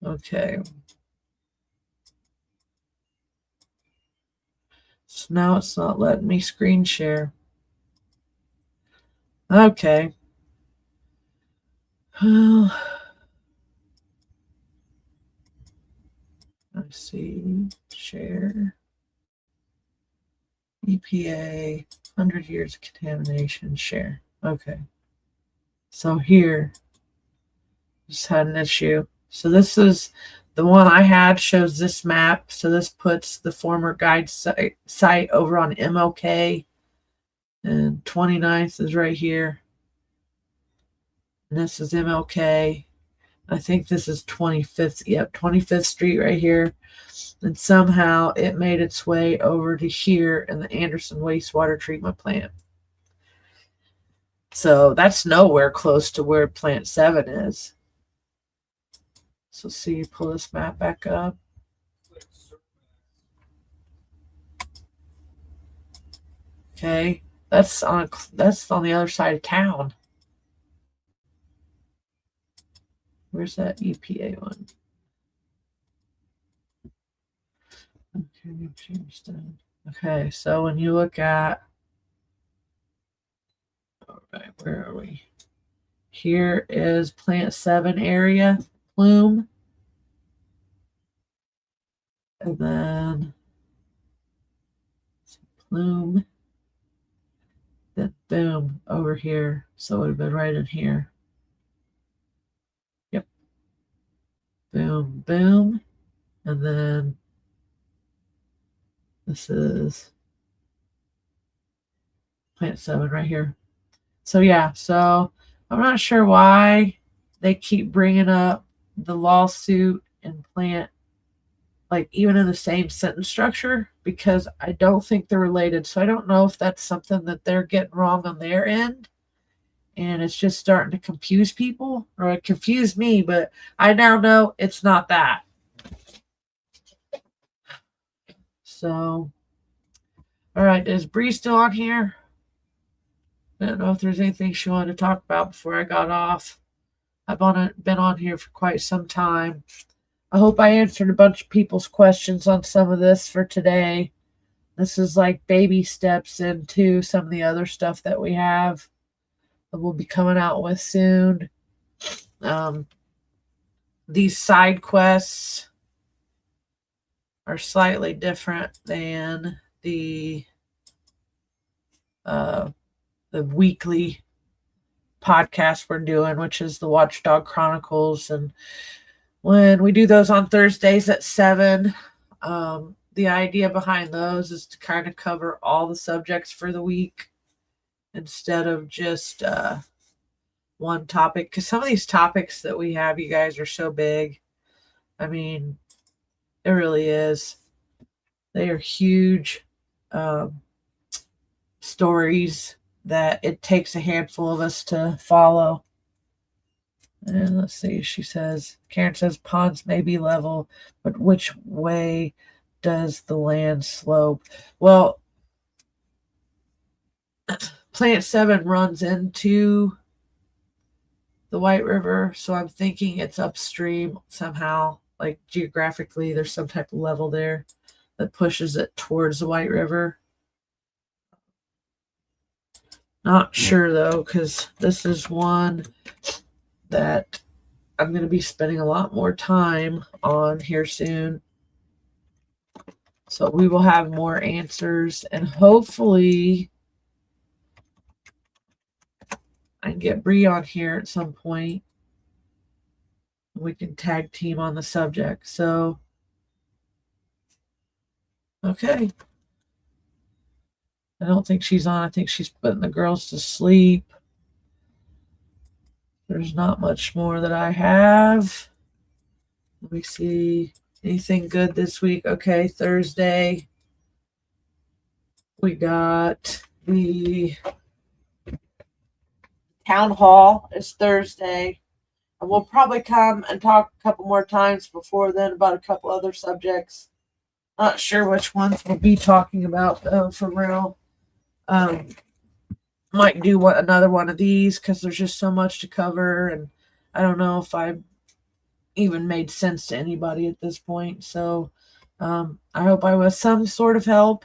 Okay. So now it's not letting me screen share. Okay. Well, let's see. Share. EPA, 100 years of contamination, share. Okay. So here, just had an issue. So this is the one I had shows this map. So this puts the former guide site over on MLK. And 29th is right here. And this is MLK. I think this is 25th. Yep, 25th Street right here. And somehow it made its way over to here in the Anderson wastewater treatment plant. So that's nowhere close to where plant 7 is. So see, pull this map back up. Okay, that's on the other side of town. Where's that EPA one? Okay, so when you look at, all right, where are we? Here is plant 7 area, Plume. And then Plume. Then boom, over here. So it would have been right in here. Yep. Boom, boom. And then this is plant 7 right here. So yeah, so I'm not sure why they keep bringing up the lawsuit and plant, like even in the same sentence structure, because I don't think they're related. So I don't know if that's something that they're getting wrong on their end and it's just starting to confuse people, or it confused me, but I now know it's not that. So, all right, is Bree still on here? I don't know if there's anything she wanted to talk about before I got off. I've been on here for quite some time. I hope I answered a bunch of people's questions on some of this for today. This is like baby steps into some of the other stuff that we have that we'll be coming out with soon. These side quests are slightly different than the weekly podcast we're doing, which is the Watchdog Chronicles. And when we do those on Thursdays at 7, the idea behind those is to kind of cover all the subjects for the week instead of just one topic. Because some of these topics that we have, you guys, are so big. I mean, it really is. They are huge stories that it takes a handful of us to follow. And let's see, she says, Karen says ponds may be level, but which way does the land slope? Well, Plant 7 runs into the White River, so I'm thinking it's upstream somehow, like geographically there's some type of level there that pushes it towards the White River. Not sure though, because this is one that I'm going to be spending a lot more time on here soon. So we will have more answers, and hopefully I can get Bree on here at some point. We can tag team on the subject. So, okay. I don't think she's on. I think she's putting the girls to sleep. There's not much more that I have. Let me see. Anything good this week? Okay, Thursday. We got the town hall is Thursday. And we'll probably come and talk a couple more times before then about a couple other subjects. Not sure which ones we'll be talking about though, for real. Might do another one of these because there's just so much to cover, and I don't know if I even made sense to anybody at this point. So I hope I was some sort of help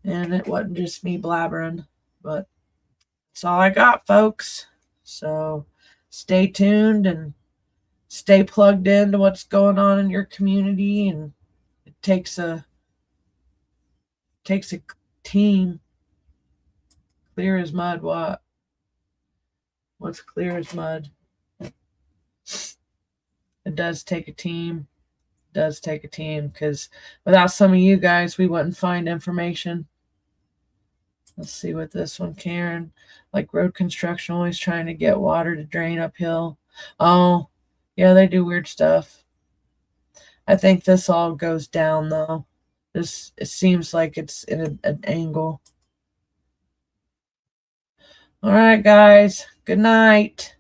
and it wasn't just me blabbering, but that's all I got, folks. So stay tuned and stay plugged into what's going on in your community. And it takes a team. Clear as mud. What's clear as mud? It does take a team. It does take a team, because without some of you guys, we wouldn't find information. Let's see what this one, Karen. Like road construction, always trying to get water to drain uphill. Oh, yeah, they do weird stuff. I think this all goes down though. It seems like it's in an angle. All right, guys. Good night.